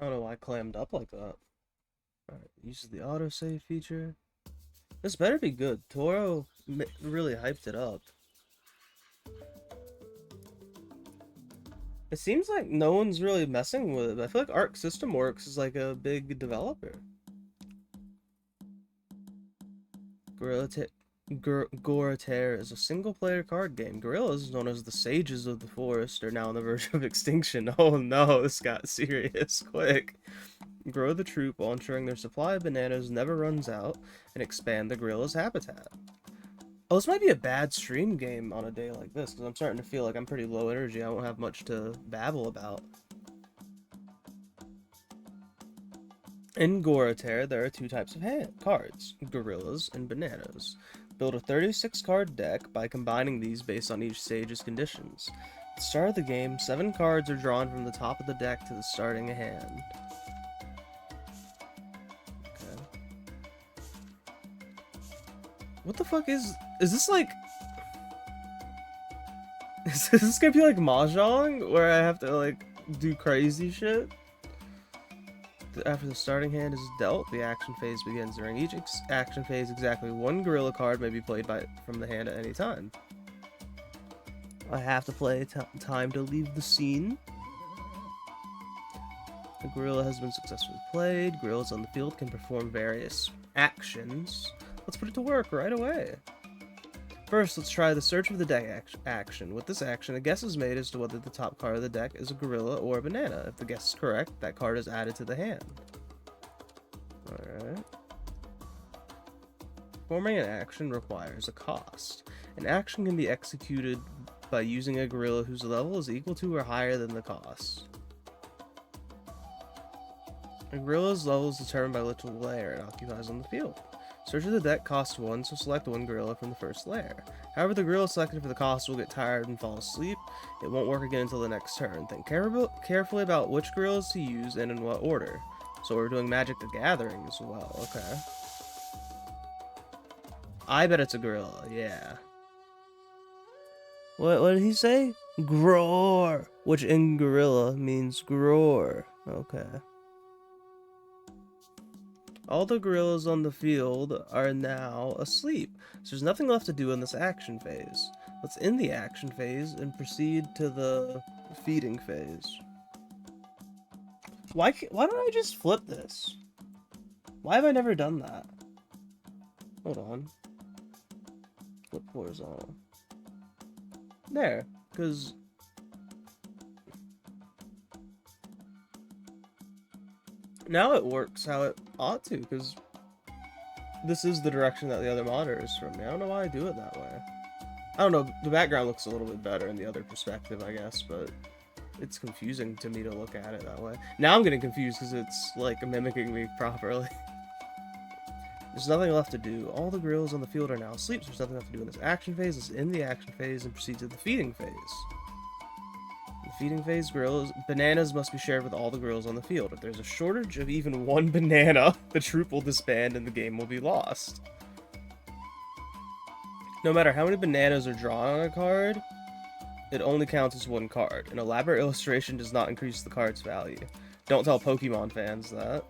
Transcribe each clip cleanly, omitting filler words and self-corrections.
I don't know why I clammed up like that. Alright, uses the autosave feature. This better be good. Toro really hyped it up. It seems like no one's really messing with it, but I feel like Arc System Works is like a big developer. Goritaire is a single-player card game. Gorillas, known as the Sages of the Forest, are now on the verge of extinction. Oh no, this got serious quick. Grow the troop while ensuring their supply of bananas never runs out, and expand the gorilla's habitat. Oh, this might be a bad stream game on a day like this, because I'm starting to feel like I'm pretty low energy. I won't have much to babble about. In Goritaire, there are two types of cards, gorillas and bananas. Build a 36-card deck by combining these based on each stage's conditions. At the start of the game, 7 cards are drawn from the top of the deck to the starting hand. Okay. What the fuck is this like... Is this gonna be like Mahjong, where I have to like do crazy shit? After the starting hand is dealt, the action phase begins. During each action phase, exactly one gorilla card may be played from the hand at any time. I have to play time to leave the scene. The gorilla has been successfully played. Gorillas on the field can perform various actions. Let's put it to work right away. First, let's try the search of the deck action. With this action, a guess is made as to whether the top card of the deck is a gorilla or a banana. If the guess is correct, that card is added to the hand. Alright. Performing an action requires a cost. An action can be executed by using a gorilla whose level is equal to or higher than the cost. A gorilla's level is determined by which layer it occupies on the field. Search of the deck costs 1, so select one gorilla from the first layer. However, the gorilla selected for the cost will get tired and fall asleep. It won't work again until the next turn. Think carefully about which gorillas to use and in what order. So we're doing Magic the Gathering as well, okay. I bet it's a gorilla, yeah. What did he say? Groar, which in gorilla means groar, okay. All the gorillas on the field are now asleep, so there's nothing left to do in this action phase. Let's end the action phase and proceed to the feeding phase. Why don't I just flip this? Why have I never done that? Hold on. Flip horizontal. There, because... Now it works how it ought to, because this is the direction that the other monitor is from me. I don't know why I do it that way. I don't know, the background looks a little bit better in the other perspective, I guess, but it's confusing to me to look at it that way. Now I'm getting confused because it's, like, mimicking me properly. There's nothing left to do. All the gorillas on the field are now asleep, so there's nothing left to do in this action phase. Let's end the action phase and proceed to the feeding phase. Feeding phase, bananas must be shared with all the gorillas on the field. If there's a shortage of even one banana, the troop will disband and the game will be lost. No matter how many bananas are drawn on a card, it only counts as one card. An elaborate illustration does not increase the card's value. Don't tell Pokemon fans that.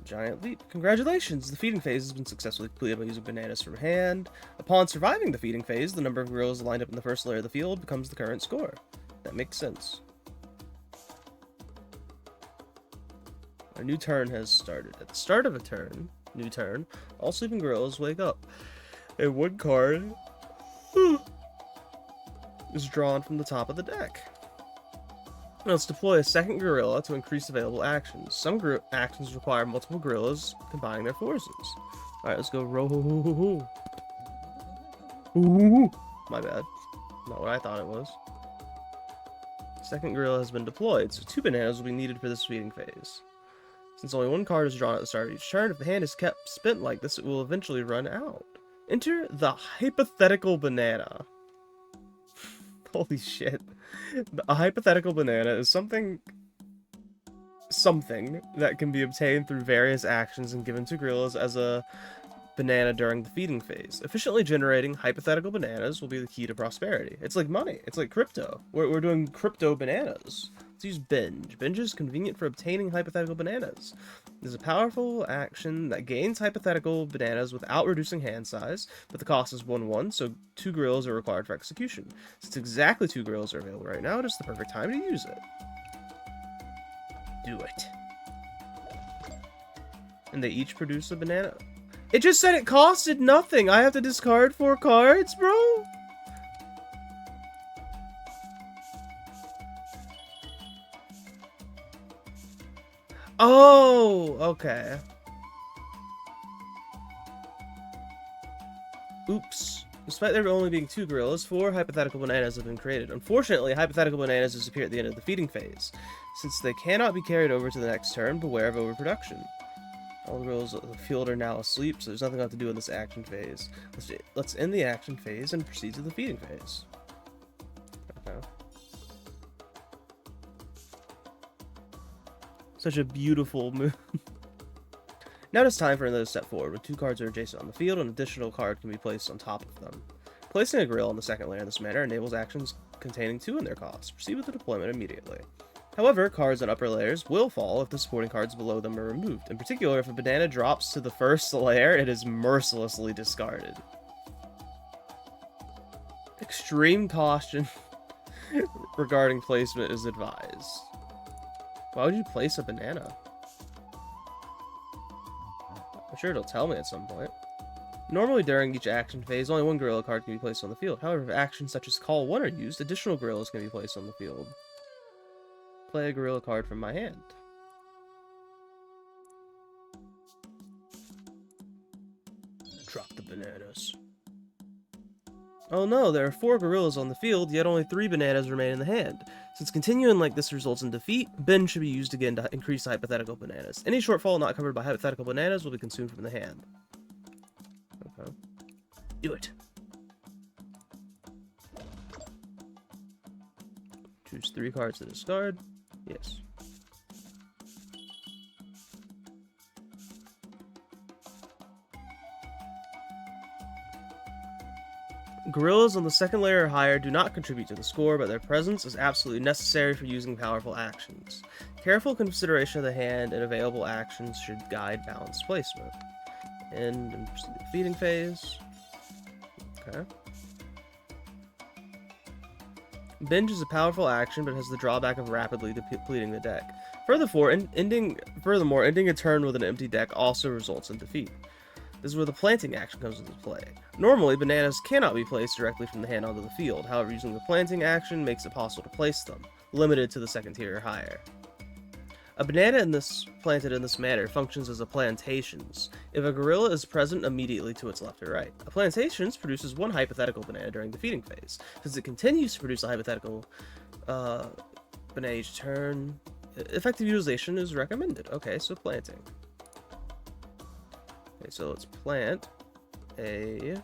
Giant leap. Congratulations! The feeding phase has been successfully completed by using bananas from hand. Upon surviving the feeding phase, the number of gorillas lined up in the first layer of the field becomes the current score. That makes sense. A new turn has started. At the start of a new turn, all sleeping gorillas wake up. And one card is drawn from the top of the deck. Let's deploy a second gorilla to increase available actions. Some actions require multiple gorillas combining their forces. Alright, let's go roll. My bad. Not what I thought it was. Second gorilla has been deployed, so 2 bananas will be needed for this feeding phase. Since only one card is drawn at the start of each turn, if the hand is kept spent like this, it will eventually run out. Enter the hypothetical banana. Holy shit. A hypothetical banana is something that can be obtained through various actions and given to gorillas as a banana during the feeding phase. Efficiently generating hypothetical bananas will be the key to prosperity. It's like money. It's like crypto. We're doing crypto bananas. Let's use Binge. Binge is convenient for obtaining hypothetical bananas. It is a powerful action that gains hypothetical bananas without reducing hand size, but the cost is 1/1, so 2 gorillas are required for execution. Since exactly 2 gorillas are available right now, it is the perfect time to use it. Do it. And they each produce a banana. It just said it costed nothing. I have to discard 4 cards, bro? Oh, okay. Oops. Despite there only being 2 gorillas, 4 hypothetical bananas have been created. Unfortunately, hypothetical bananas disappear at the end of the feeding phase. Since they cannot be carried over to the next turn, beware of overproduction. All the gorillas of the field are now asleep, so there's nothing left to do in this action phase. Let's end the action phase and proceed to the feeding phase. Okay. Such a beautiful move. Now it's time for another step forward. When 2 cards are adjacent on the field, an additional card can be placed on top of them. Placing a gorilla on the second layer in this manner enables actions containing 2 in their cost. Proceed with the deployment immediately. However, cards on upper layers will fall if the supporting cards below them are removed. In particular, if a banana drops to the first layer, it is mercilessly discarded. Extreme caution regarding placement is advised. Why would you place a banana? I'm sure it'll tell me at some point. Normally during each action phase, only 1 gorilla card can be placed on the field. However, if actions such as Call 1 are used, additional gorillas can be placed on the field. Play a gorilla card from my hand. Drop the bananas. Oh no, there are 4 gorillas on the field, yet only 3 bananas remain in the hand. Since continuing like this results in defeat, bin should be used again to increase the hypothetical bananas. Any shortfall not covered by hypothetical bananas will be consumed from the hand. Okay. Do it. Choose 3 cards to discard. Yes. Gorillas on the second layer or higher do not contribute to the score, but their presence is absolutely necessary for using powerful actions. Careful consideration of the hand and available actions should guide balanced placement. And proceed to the feeding phase. Okay. Binge is a powerful action, but has the drawback of rapidly depleting the deck. Furthermore, ending a turn with an empty deck also results in defeat. This is where the planting action comes into play. Normally, bananas cannot be placed directly from the hand onto the field. However, using the planting action makes it possible to place them, limited to the second tier or higher. A banana planted in this manner functions as a plantations. If a gorilla is present immediately to its left or right. A plantations produces 1 hypothetical banana during the feeding phase. Since it continues to produce a hypothetical banana each turn, effective utilization is recommended. Okay, so planting. Okay, so let's plant a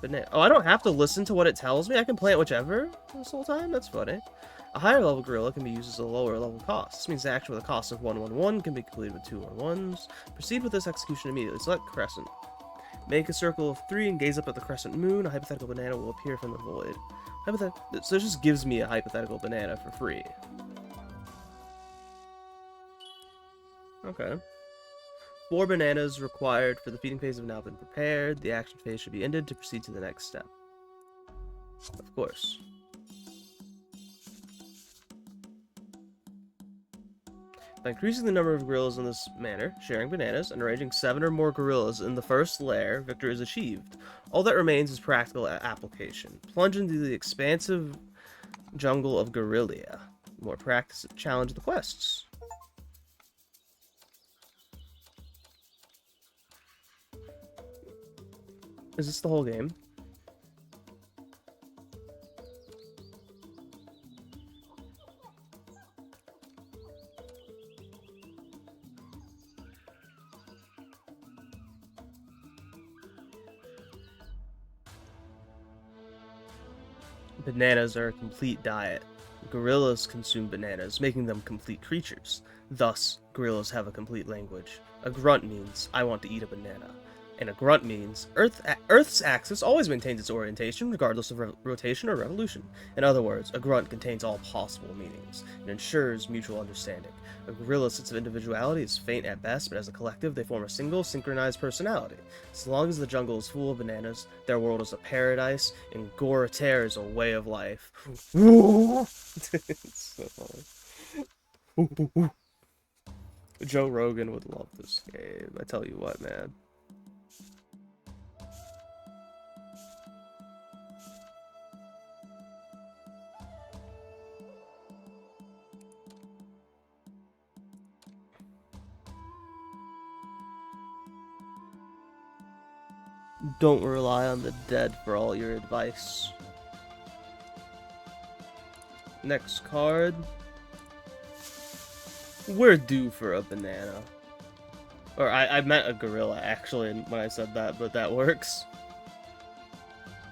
banana. Oh, I don't have to listen to what it tells me. I can plant whichever this whole time. That's funny. A higher level gorilla can be used as a lower level cost. This means the action with a cost of 1/1/1 can be completed with 2 1/1s. Proceed with this execution immediately. Select Crescent. Make a circle of 3 and gaze up at the crescent moon. A hypothetical banana will appear from the void. So it just gives me a hypothetical banana for free. Okay. 4 bananas required for the feeding phase have now been prepared. The action phase should be ended to proceed to the next step. Of course. By increasing the number of gorillas in this manner, sharing bananas, and arranging 7 or more gorillas in the first layer, victory is achieved. All that remains is practical application. Plunge into the expansive jungle of Gorilla. More practice challenge the quests. Is this the whole game? Bananas are a complete diet. Gorillas consume bananas, making them complete creatures. Thus, gorillas have a complete language. A grunt means, I want to eat a banana. And a grunt means Earth's axis always maintains its orientation regardless of rotation or revolution. In other words, a grunt contains all possible meanings and ensures mutual understanding. A gorilla's sense of individuality is faint at best, but as a collective, they form a single, synchronized personality. As long as the jungle is full of bananas, their world is a paradise, and Goritaire is a way of life. It's so funny. Joe Rogan would love this game. I tell you what, man. Don't rely on the dead for all your advice. Next card. We're due for a banana. Or I meant a gorilla, actually, when I said that, but that works.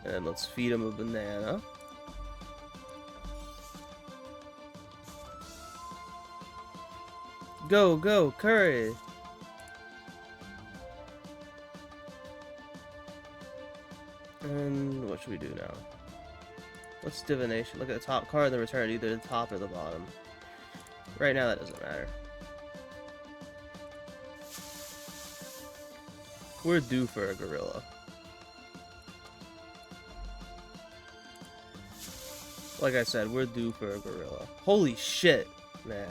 And let's feed him a banana. Go, go, curry! And what should we do now? What's divination? Look at the top card and then return either the top or the bottom. Right now that doesn't matter. We're due for a gorilla. Like I said, we're due for a gorilla. Holy shit, man.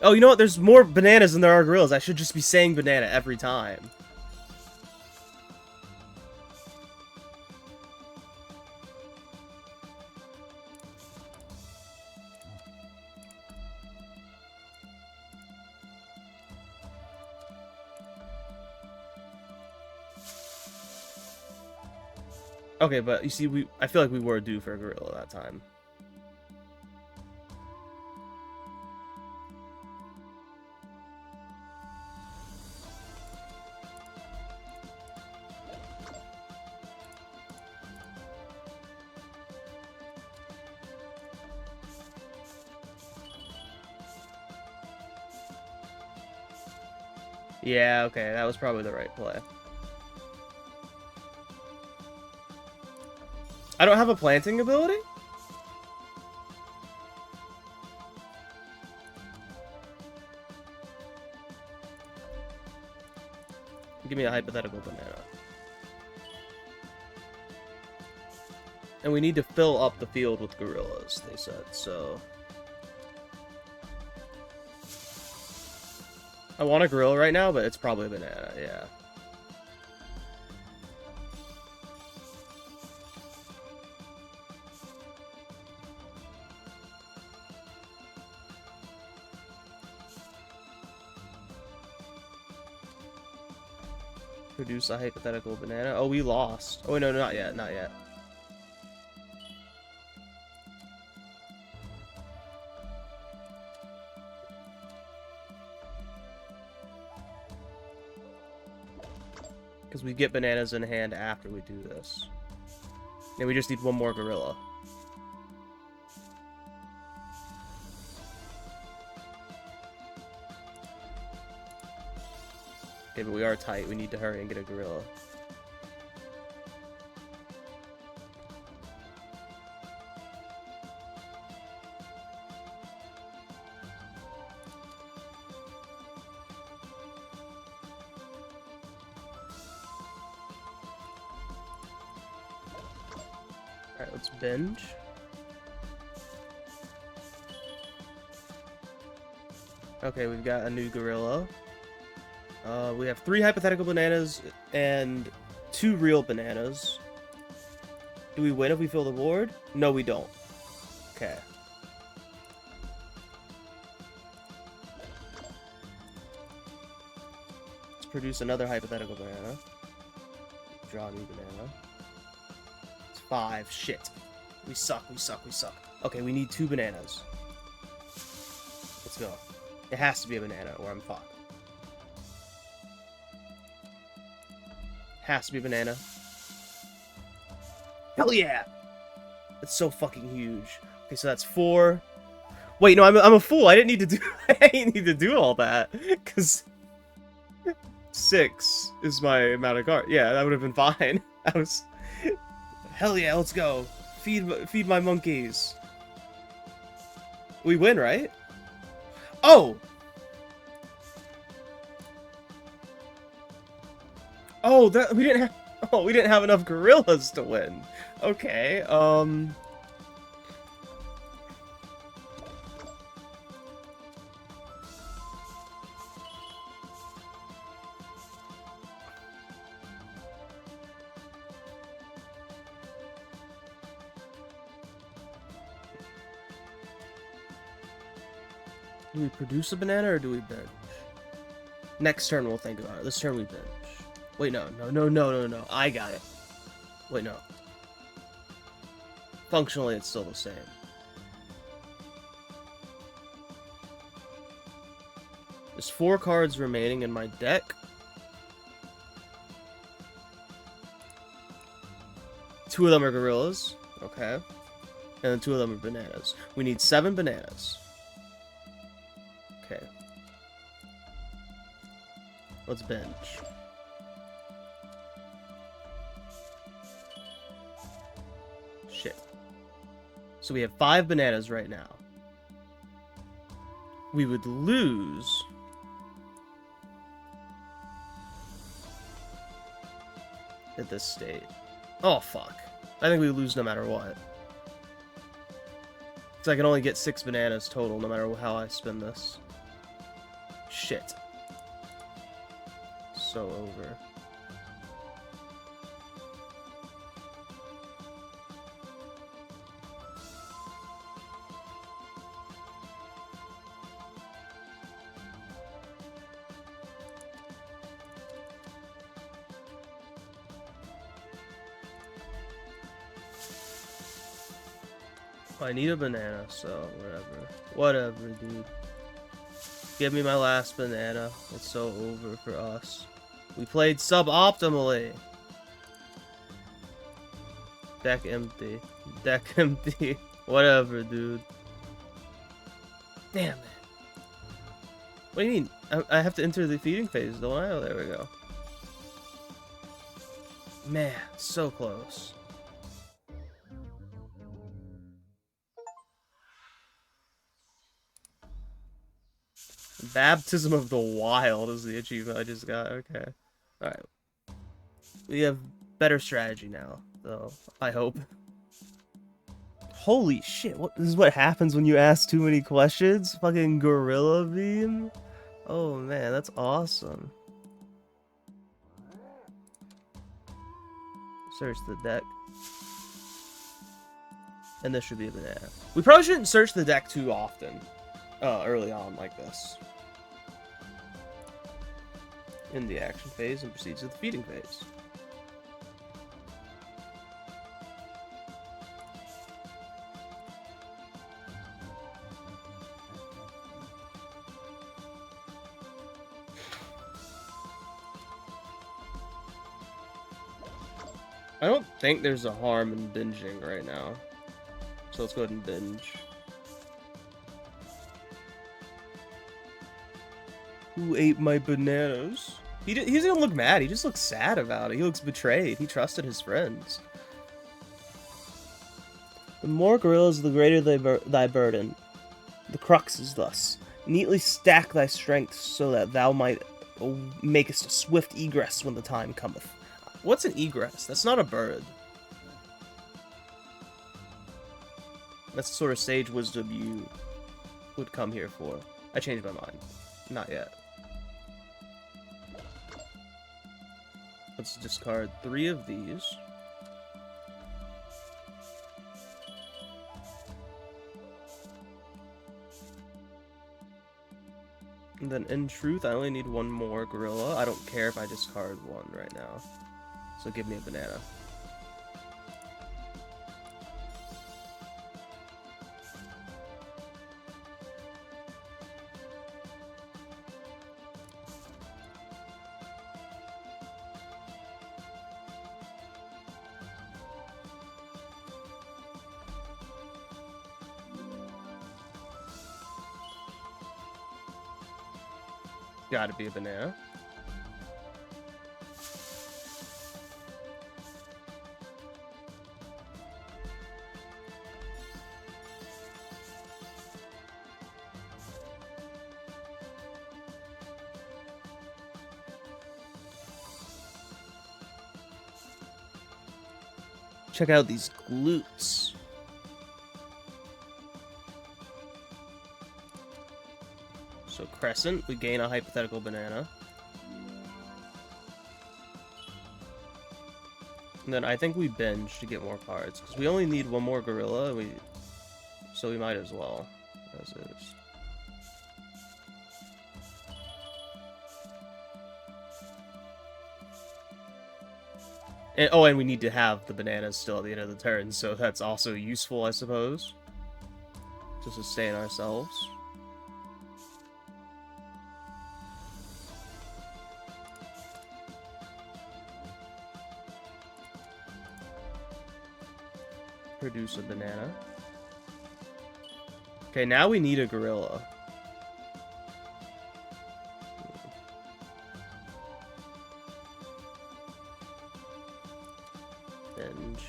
Oh, you know what? There's more bananas than there are gorillas. I should just be saying banana every time. Okay, but you see, I feel like we were due for a gorilla that time. Yeah, okay, that was probably the right play. I don't have a planting ability? Give me a hypothetical banana. And we need to fill up the field with gorillas, they said, so... I want a gorilla right now, but it's probably a banana, yeah. Produce a hypothetical banana. Oh, we lost. Oh, no, not yet, not yet. Because we get bananas in hand after we do this. And we just need one more gorilla. Okay, but we are tight. We need to hurry and get a gorilla. Alright, let's binge. Okay, we've got a new gorilla. We have 3 hypothetical bananas and 2 real bananas. Do we win if we fill the board? No, we don't. Okay. Let's produce another hypothetical banana. Draw a new banana. It's 5. Shit. We suck, we suck, we suck. Okay, we need 2 bananas. Let's go. It has to be a banana or I'm fucked. Has to be a banana. Hell yeah! That's so fucking huge. Okay, so that's 4. Wait, no, I'm a fool. I didn't need to do. I didn't need to do all that. Cause 6 is my amount of cards. Yeah, that would have been fine. I was... Hell yeah, let's go. Feed my monkeys. We win, right? Oh! Oh, that we didn't have... Oh, we didn't have enough gorillas to win. Okay, do we produce a banana or do we bench? Next turn we'll think about it. This turn we bench. Wait, no. I got it. Wait, no. Functionally, it's still the same. There's 4 cards remaining in my deck. 2 of them are gorillas. Okay. And then 2 of them are bananas. We need 7 bananas. Okay. Let's bench. Shit. So we have 5 bananas right now. We would lose... at this state. Oh, fuck. I think we lose no matter what. Because I can only get 6 bananas total no matter how I spin this. Shit. So over. I need a banana, so whatever. Whatever, dude. Give me my last banana. It's so over for us. We played suboptimally. Deck empty. Deck empty. Whatever, dude. Damn it. What do you mean? I have to enter the feeding phase, don't I? Oh, there we go. Man, so close. Baptism of the Wild is the achievement I just got. Okay. Alright. We have better strategy now, though. I hope. Holy shit, this is what happens when you ask too many questions? Fucking Gorilla Beam? Oh man, that's awesome. Search the deck. And this should be a banana. We probably shouldn't search the deck too often. Early on like this. In the action phase and proceeds to the feeding phase. I don't think there's a harm in binging right now. So let's go ahead and binge. Who ate my bananas? He doesn't look mad. He just looks sad about it. He looks betrayed. He trusted his friends. The more gorillas, the greater thy burden. The crux is thus. Neatly stack thy strength so that thou might makest a swift egress when the time cometh. What's an egress? That's not a bird. That's the sort of sage wisdom you would come here for. I changed my mind. Not yet. Let's discard 3 of these. And then in truth, I only need 1 more gorilla. I don't care if I discard 1 right now. So give me a banana. Gotta be a banana. Check out these glutes. So crescent, we gain a hypothetical banana. And then I think we binge to get more cards, because we only need one more gorilla, so we might as well, as is. And we need to have the bananas still at the end of the turn, so that's also useful, I suppose. To sustain ourselves. Produce a banana. Okay, now we need a gorilla. Binge.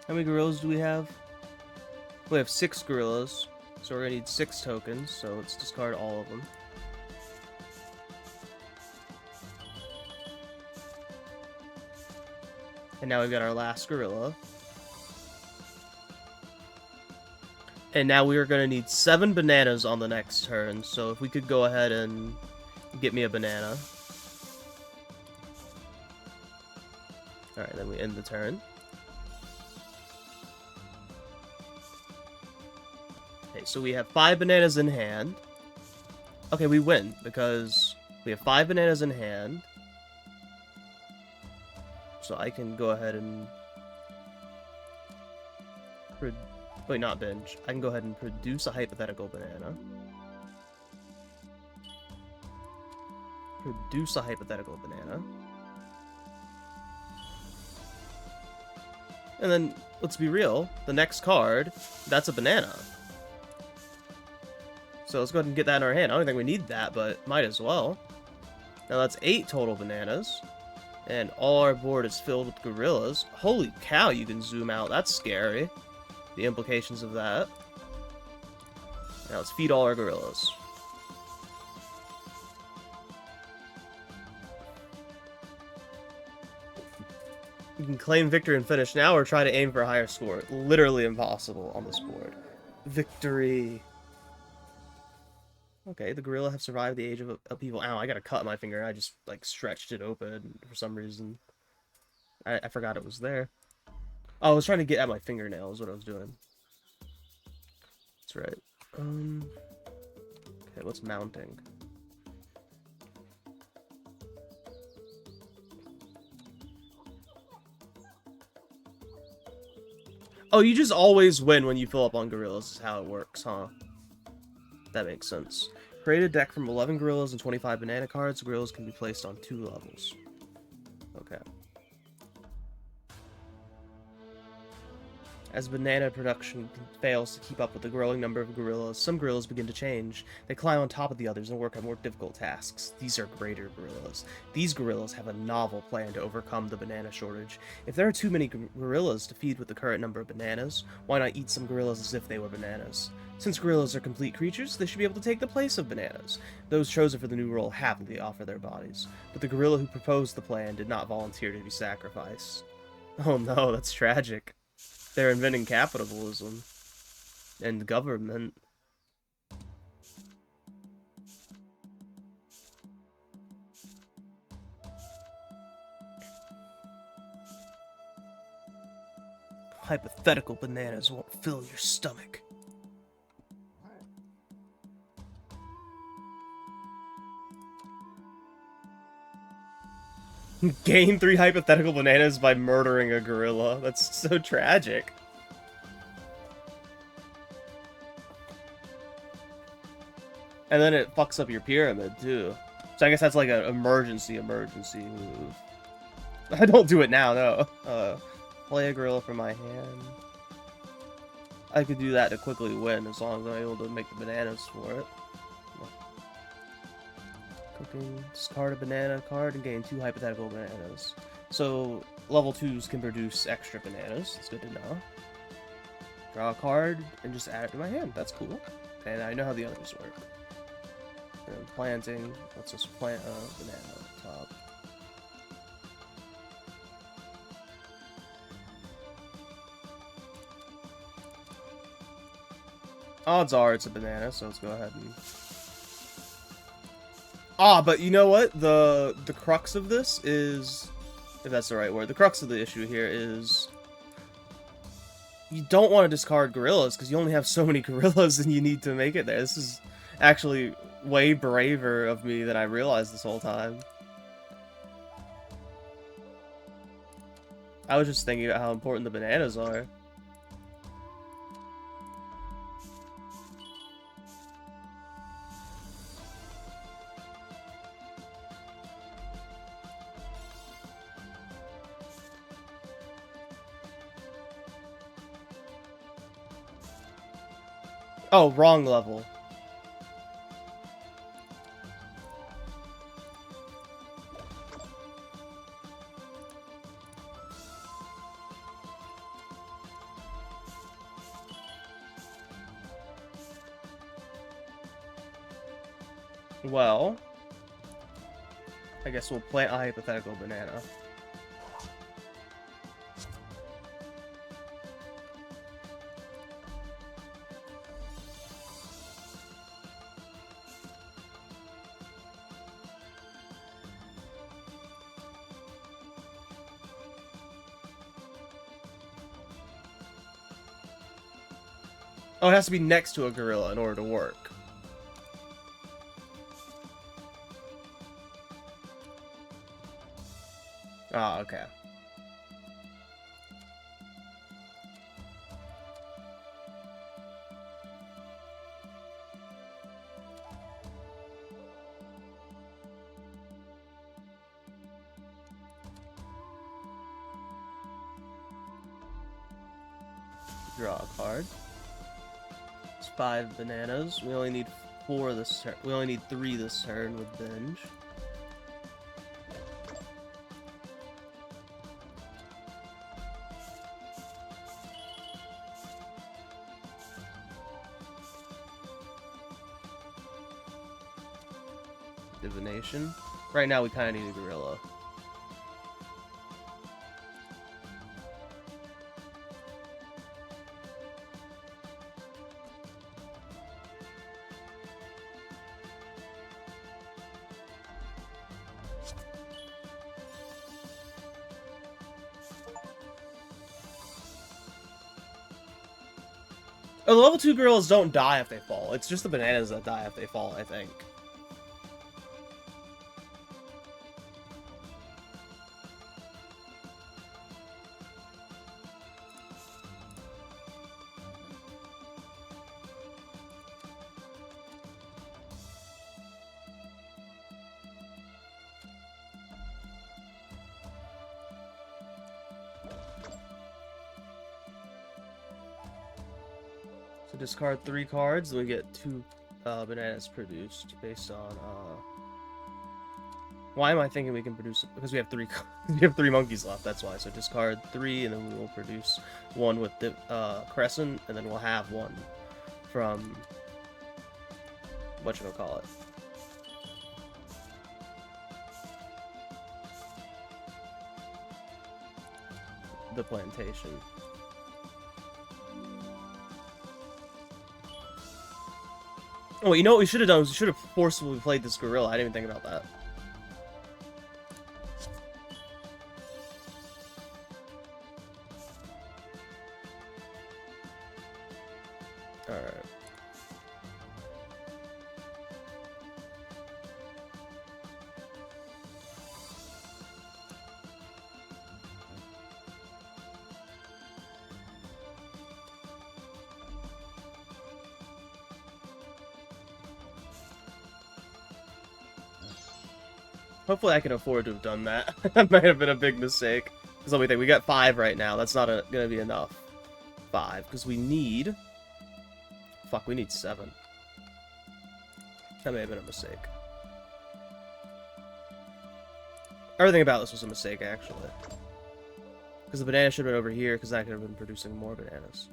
How many gorillas do we have? We have 6 gorillas, so we're gonna need 6 tokens, so let's discard all of them. And now we've got our last gorilla. And now we are going to need 7 bananas on the next turn, so if we could go ahead and get me a banana. Alright, then we end the turn. Okay, so we have 5 bananas in hand. Okay, we win, because we have 5 bananas in hand. So I can go ahead and... Wait, not binge. I can go ahead and produce a hypothetical banana. Produce a hypothetical banana. And then, let's be real, the next card, that's a banana. So let's go ahead and get that in our hand. I don't think we need that, but might as well. Now that's 8 total bananas. And all our board is filled with gorillas. Holy cow, you can zoom out. That's scary. The implications of that. Now let's feed all our gorillas. You can claim victory and finish now, or try to aim for a higher score. Literally impossible on this board. Victory. Okay, the gorilla have survived the age of upheaval. Ow, I got a cut in my finger. I just, like, stretched it open for some reason. I forgot it was there. Oh, I was trying to get at my fingernail is what I was doing. That's right. Okay, what's mounting? Oh, you just always win when you fill up on gorillas is how it works, huh? That makes sense. Create a deck from 11 gorillas and 25 banana cards. Gorillas can be placed on 2 levels. Okay. As banana production fails to keep up with the growing number of gorillas, some gorillas begin to change. They climb on top of the others and work on more difficult tasks. These are greater gorillas. These gorillas have a novel plan to overcome the banana shortage. If there are too many gorillas to feed with the current number of bananas, why not eat some gorillas as if they were bananas? Since gorillas are complete creatures, they should be able to take the place of bananas. Those chosen for the new role happily offer their bodies, but the gorilla who proposed the plan did not volunteer to be sacrificed. Oh no, that's tragic. They're inventing capitalism and government. Hypothetical bananas won't fill your stomach. Gain 3 hypothetical bananas by murdering a gorilla. That's so tragic. And then it fucks up your pyramid, too. So I guess that's like an emergency move. I don't do it now, no. Play a gorilla from my hand. I could do that to quickly win, as long as I'm able to make the bananas for it. Cooking, discard a banana card and gain 2 hypothetical bananas. So, level 2s can produce extra bananas. That's good to know. Draw a card and just add it to my hand. That's cool. And I know how the others work. And planting lets us plant a banana on the top. Odds are it's a banana, so let's go ahead and... Ah, but you know what? The crux of this is... If that's the right word. The crux of the issue here is... You don't want to discard gorillas, because you only have so many gorillas and you need to make it there. This is actually way braver of me than I realized this whole time. I was just thinking about how important the bananas are. Oh, wrong level. Well, I guess we'll plant a hypothetical banana. Oh, it has to be next to a gorilla in order to work. Ah, okay. Draw a card. It's 5 bananas. We only need 4 this turn. We only need 3 this turn with binge. Divination. Right now we kind of need a gorilla. Oh, the level 2 gorillas don't die if they fall. It's just the bananas that die if they fall, I think. So discard 3 cards, and we get 2 bananas produced based on. Why am I thinking we can produce? Because we have 3. We have 3 monkeys left. That's why. So discard 3, and then we will produce 1 with the crescent, and then we'll have 1 from whatchamacallit. The plantation. Oh, you know what we should have done was we should have forcibly played this gorilla. I didn't even think about that. Alright. Hopefully I can afford to have done that. That might have been a big mistake. Because let me think, we got 5 right now. That's not gonna be enough. 5, because we need... Fuck, we need 7. That may have been a mistake. Everything about this was a mistake, actually. Because the banana should have been over here, because I could have been producing more bananas.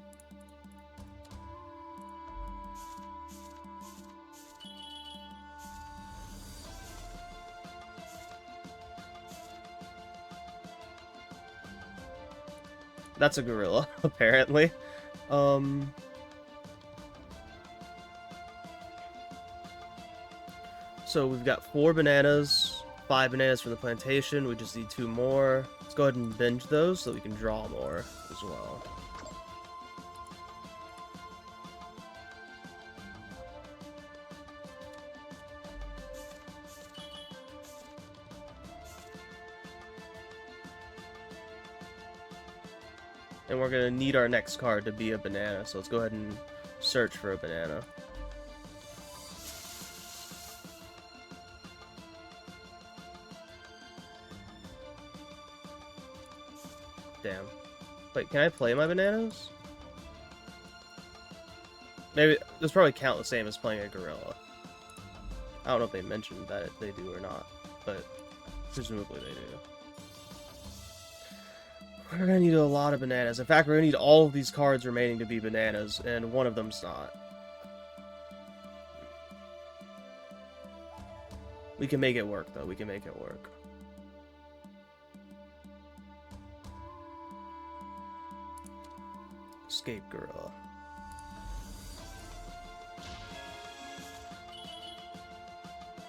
That's a gorilla, apparently. So we've got 4 bananas, 5 bananas from the plantation. We just need 2 more. Let's go ahead and binge those so we can draw more as well. And we're going to need our next card to be a banana, so let's go ahead and search for a banana. Damn. Wait, can I play my bananas? Maybe, this probably count the same as playing a gorilla. I don't know if they mentioned that they do or not, but presumably they do. We're gonna need a lot of bananas. In fact, we're gonna need all of these cards remaining to be bananas, and one of them's not. We can make it work, though. We can make it work. Escape gorilla.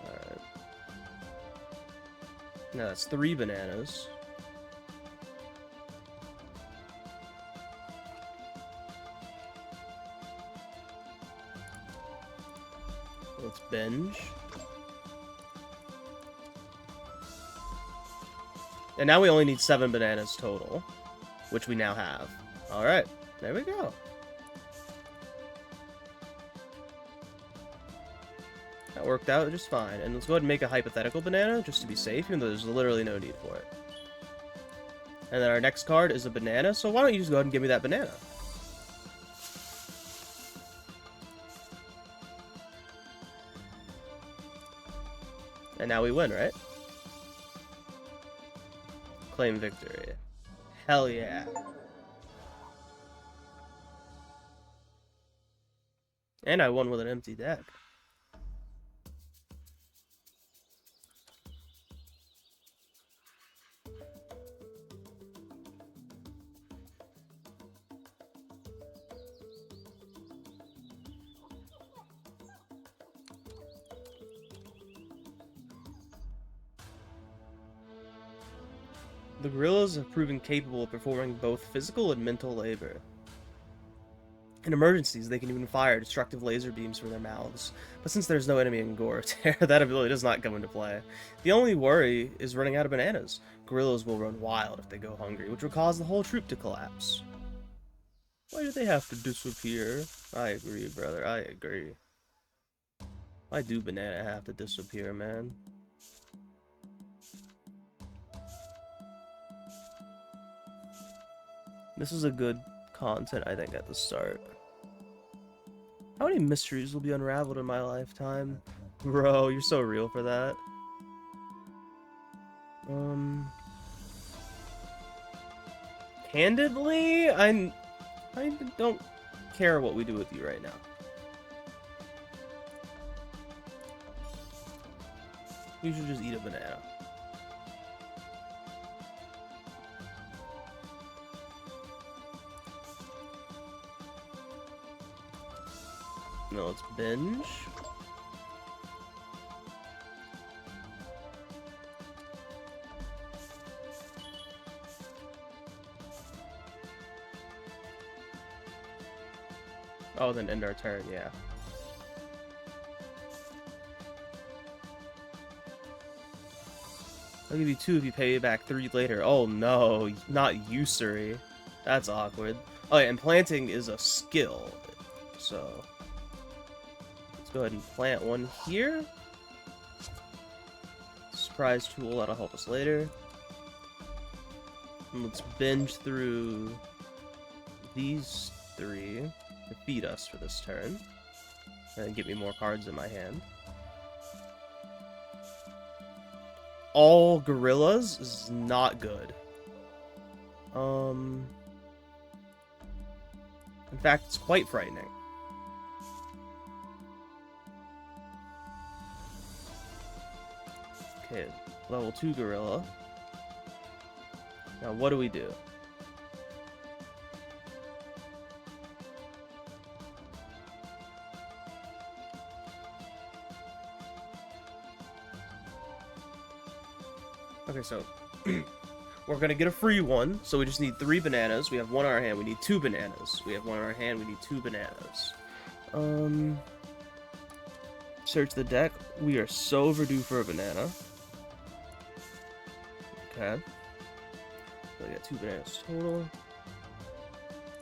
Alright. Now that's 3 bananas. Let's binge. And now we only need 7 bananas total, which we now have. Alright, there we go. That worked out just fine. And let's go ahead and make a hypothetical banana, just to be safe, even though there's literally no need for it. And then our next card is a banana, so why don't you just go ahead and give me that banana? And now we win, right? Claim victory. Hell yeah. And I won with an empty deck. The gorillas have proven capable of performing both physical and mental labor. In emergencies, they can even fire destructive laser beams from their mouths, but since there's no enemy in Goritaire, that ability does not come into play. The only worry is running out of bananas. Gorillas will run wild if they go hungry, which will cause the whole troop to collapse. Why do they have to disappear? I agree, brother, I agree. Why do banana have to disappear, man? This is a good content, I think, at the start. How many mysteries will be unraveled in my lifetime? Bro, you're so real for that. Candidly, I don't care what we do with you right now. You should just eat a banana. No, let's binge. Oh, then end our turn, yeah. I'll give you 2 if you pay back 3 later. Oh no, not usury. That's awkward. Oh yeah, and planting is a skill, so... Go ahead and plant 1 here. Surprise tool, that'll help us later. And let's binge through these 3 to feed us for this turn. And then get me more cards in my hand. All gorillas is not good. In fact, it's quite frightening. Okay, level 2 gorilla. Now what do we do? Okay, so we're gonna get a free one, so we just need 3 bananas. We have 1 in our hand, we need 2 bananas. We have 1 in our hand, we need 2 bananas. Search the deck. We are so overdue for a banana. Okay. So we got 2 bananas total.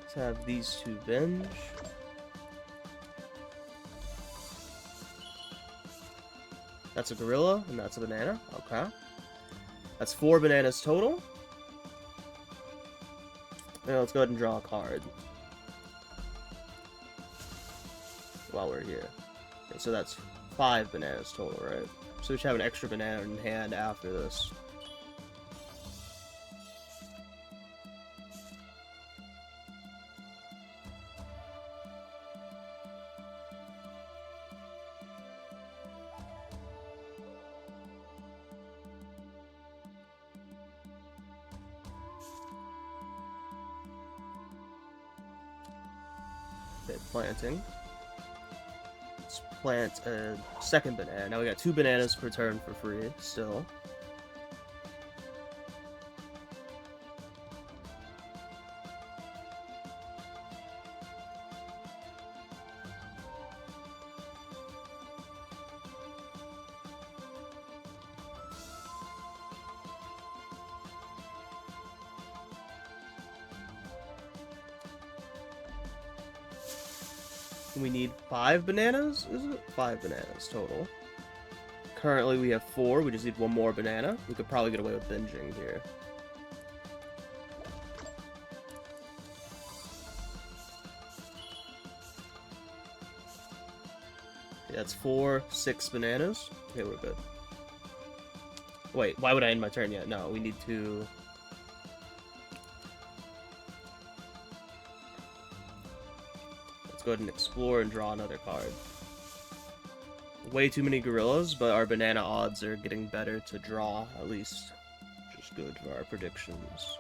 Let's have these 2 binge. That's a gorilla, and that's a banana. Okay. That's 4 bananas total. Now let's go ahead and draw a card while we're here. Okay, so that's 5 bananas total, right? So we should have an extra banana in hand after this. Okay, planting. Let's plant a second banana. Now we got 2 bananas per turn for free, still. We need 5 bananas? Is it? 5 bananas total. Currently we have 4, we just need 1 more banana. We could probably get away with binging here. Okay, that's 4, 6 bananas. Okay, we're good. Wait, why would I end my turn yet? No, we need to... Let's go ahead and explore and draw another card. Way too many gorillas, but our banana odds are getting better to draw, at least. Which is good for our predictions.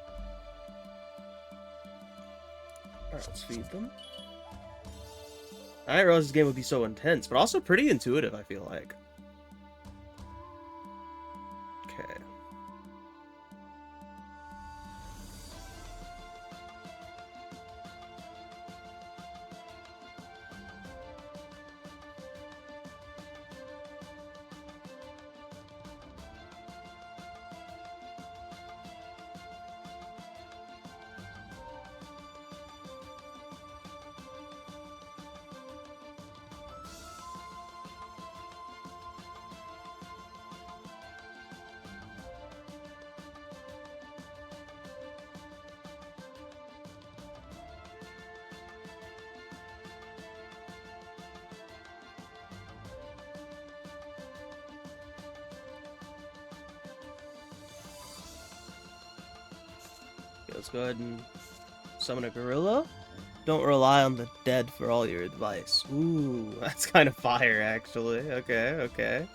Alright, let's feed them. I didn't realize this game would be so intense, but also pretty intuitive, I feel like. Okay. Let's go ahead and summon a gorilla. Don't rely on the dead for all your advice. Ooh, that's kind of fire, actually. Okay, okay.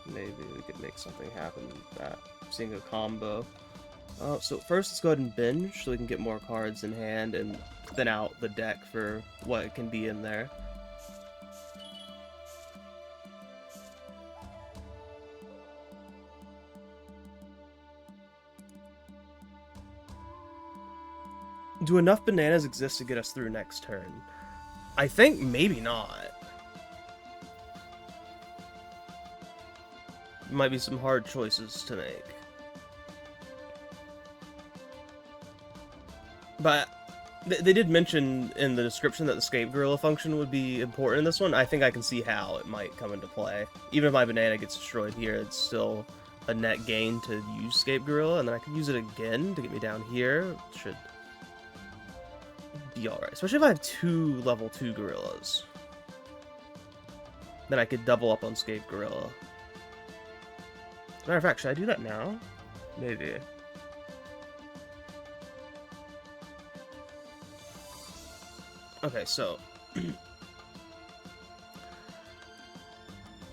Maybe we could make something happen with that. Seeing a combo. So first let's go ahead and binge so we can get more cards in hand and thin out the deck for what can be in there. Do enough bananas exist to get us through next turn? I think maybe not. Might be some hard choices to make. But they did mention in the description that the escape gorilla function would be important in this one. I think I can see how it might come into play. Even if my banana gets destroyed here, it's still a net gain to use escape gorilla, and then I can use it again to get me down here. It should be alright, especially if I have 2 level 2 gorillas. Then I could double up on escape gorilla. As a matter of fact, should I do that now? Maybe. Okay, so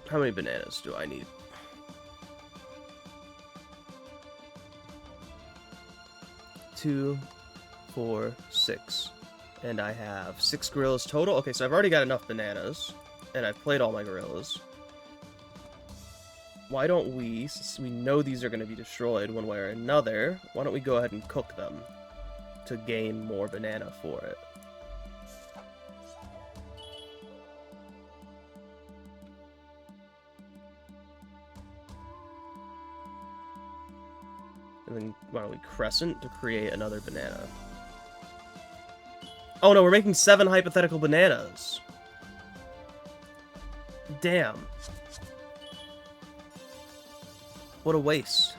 how many bananas do I need? 2, 4, 6. And I have 6 gorillas total. Okay, so I've already got enough bananas. and I've played all my gorillas, why don't we, since we know these are going to be destroyed one way or another, why don't we go ahead and cook them to gain more banana for it? And then why don't we crescent to create another banana? Oh no, we're making 7 hypothetical bananas. Damn. What a waste.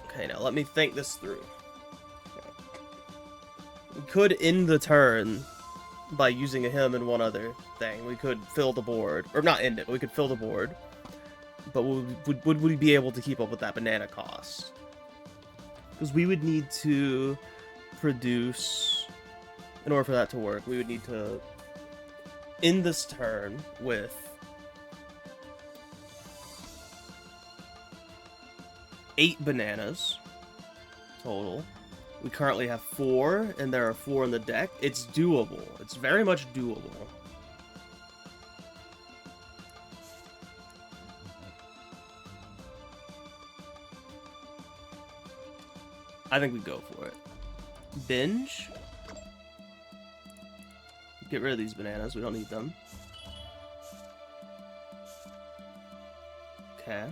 Okay, now let me think this through. We could end the turn by using him and one other thing. We could fill the board. Or not end it, but we could fill the board. But would we be able to keep up with that banana cost? Because we would need to produce... In order for that to work, we would need to end this turn with 8 bananas total. We currently have 4, and there are 4 in the deck. It's doable. It's very much doable. I think we go for it. Binge. Get rid of these bananas. We don't need them. Okay.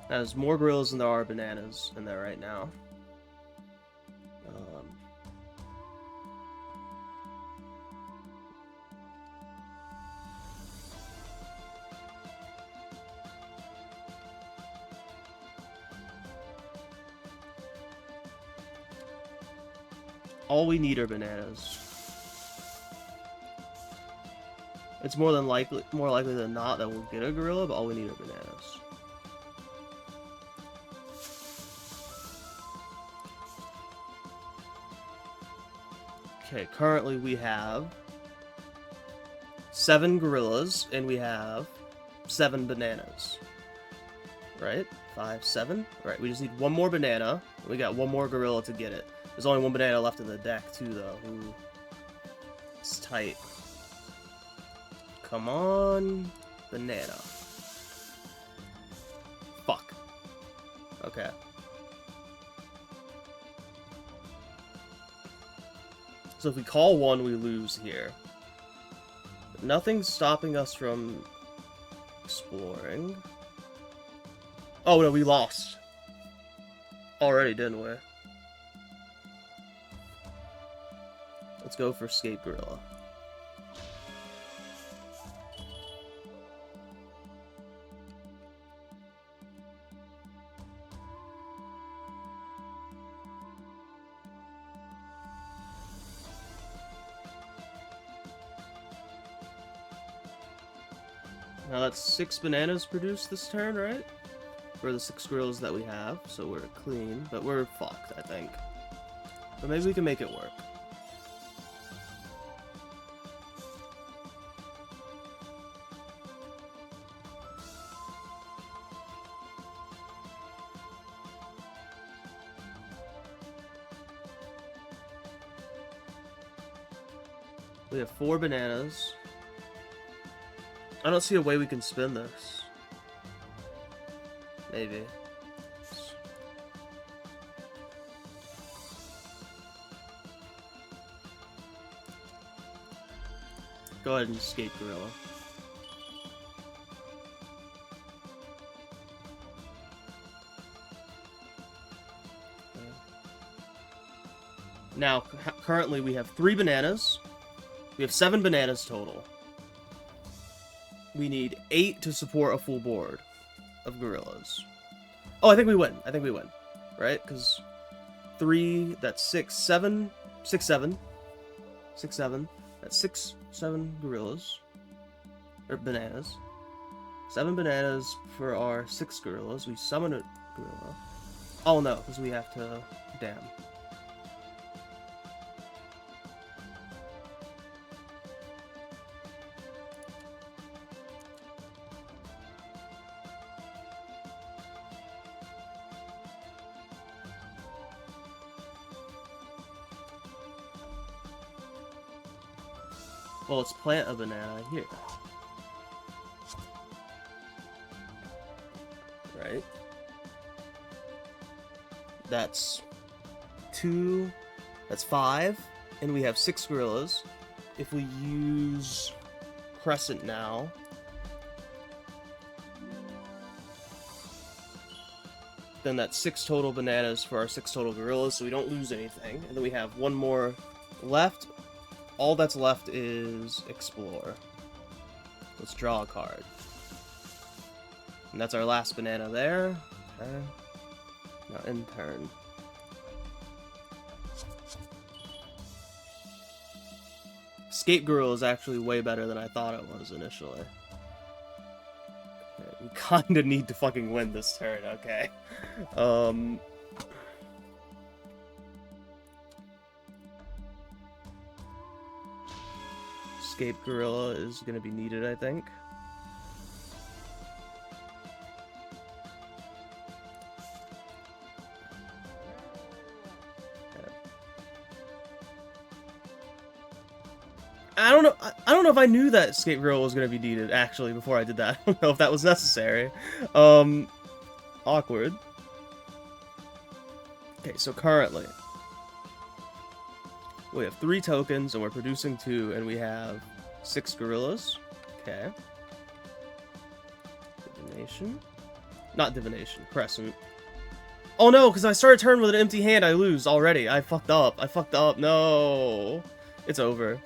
Now, there's more gorillas than there are bananas in there right now. All we need are bananas. It's more likely than not that we'll get a gorilla, but all we need are bananas. Okay, currently we have 7 gorillas, and we have 7 bananas. Right? 5, 7? Right, we just need 1 more banana. We got 1 more gorilla to get it. There's only 1 banana left in the deck, too, though. Ooh. It's tight. Come on, banana. Fuck. Okay. So if we call 1, we lose here. But nothing's stopping us from exploring. Oh no, we lost. Already, didn't we? Let's go for Escape Gorilla. Now that's 6 bananas produced this turn, right? For the 6 gorillas that we have, so we're clean, but we're fucked, I think. But maybe we can make it work. We have 4 bananas. I don't see a way we can spin this. Maybe. Go ahead and escape gorilla. Now, currently we have 3 bananas. We have 7 bananas total. We need 8 to support a full board of gorillas. Oh, I think we win. I think we win. Right? Because 3, that's 6, 7, 6, 7. 6, 7. That's 6, 7 gorillas. Or bananas. 7 bananas for our 6 gorillas. We summon a gorilla. Oh no, because we have to... Damn. Well, let's plant a banana here. Right? That's 2, that's 5, and we have 6 gorillas. If we use Crescent now, then that's 6 total bananas for our 6 total gorillas, so we don't lose anything. And then we have 1 more left. All that's left is Explore. Let's draw a card. And that's our last banana there. Okay. Now end turn. Escape Gorilla is actually way better than I thought it was initially. Okay, we kinda need to fucking win this turn, okay. Escape Gorilla is gonna be needed, I think. I don't know if I knew that Escape Gorilla was gonna be needed, actually, before I did that. I don't know if that was necessary. Awkward. Okay, so currently, we have 3 tokens, and we're producing 2, and we have 6 gorillas. Okay. Divination? Not Divination, Crescent. Oh no, because I started turn with an empty hand, I lose already. I fucked up. I fucked up. No. It's over.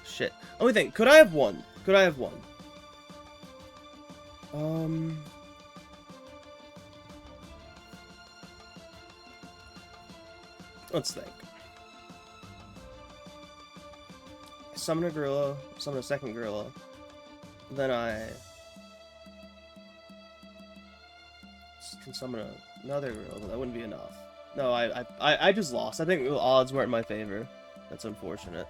Shit. Let me think. Could I have won? Could I have won? Let's think. Summon a gorilla, summon a second gorilla. Then I can summon another gorilla, but that wouldn't be enough. No, I just lost. I think the odds weren't in my favor. That's unfortunate.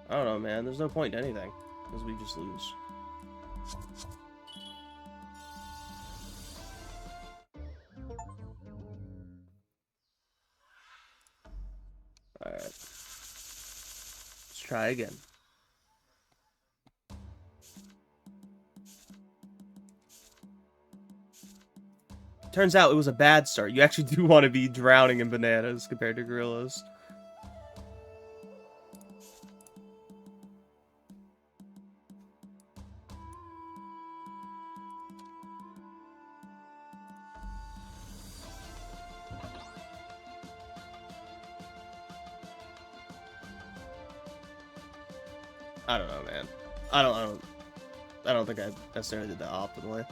I don't know, man. There's no point in anything, because we just lose. Alright. Let's try again. Turns out it was a bad start. You actually do want to be drowning in bananas compared to gorillas. I don't know, man. I don't think I necessarily did that optimally.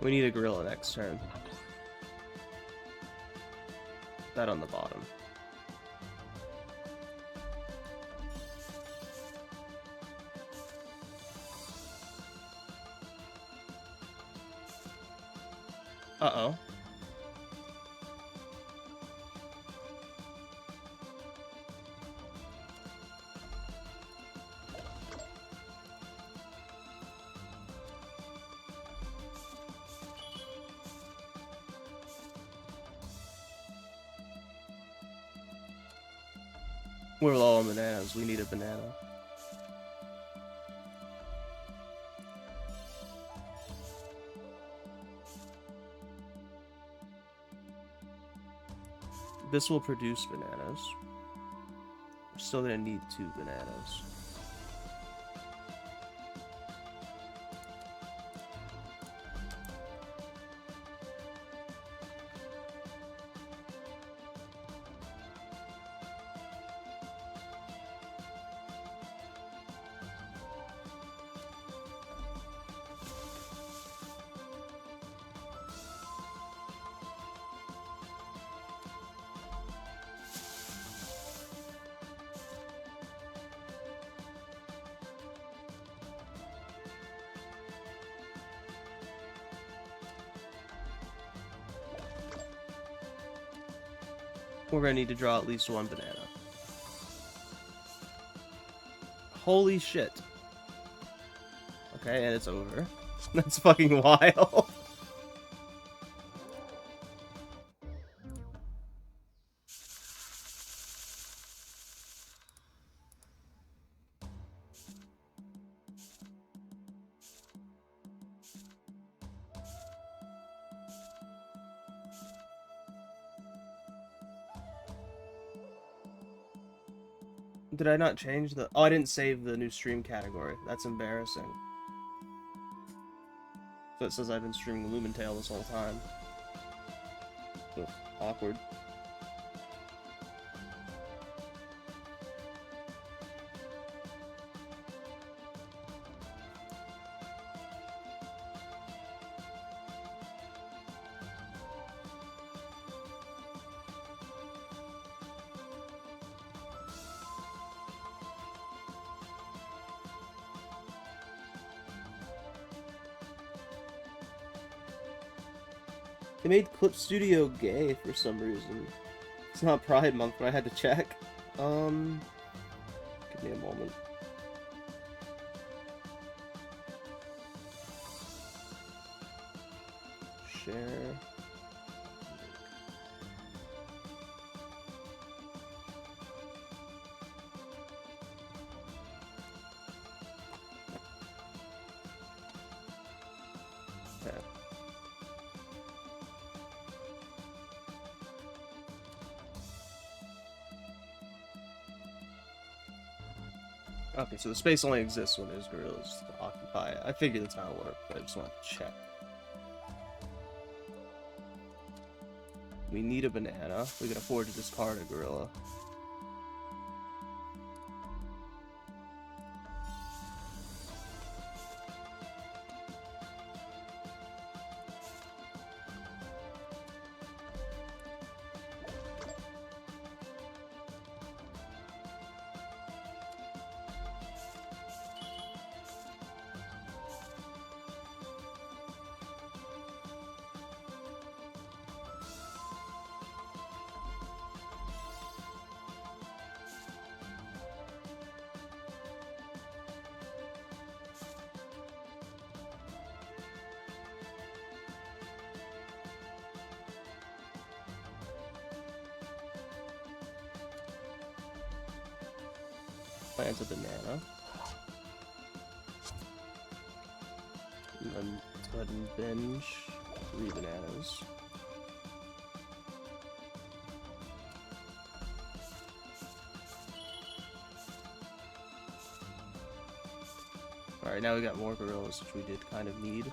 We need a gorilla next turn. That on the bottom. Uh-oh. We're low on bananas. We need a banana. This will produce bananas. We're still gonna need 2 bananas. we're gonna need to draw at least one banana. Holy shit. Okay, and it's over. That's fucking wild. Did I not change the... Oh, I didn't save the new stream category. That's embarrassing. So it says I've been streaming Lumentale this whole time. So, awkward. They made Clip Studio gay for some reason. It's not Pride Month, but I had to check. Give me a moment. Share. Okay. Okay, so the space only exists when there's gorillas to occupy it. I figured that's how it worked, but I just wanted to check. We need a banana. We can afford to discard a gorilla. Plant a banana. And then let's go ahead and binge 3 bananas. Alright, now we got more gorillas, which we did kind of need.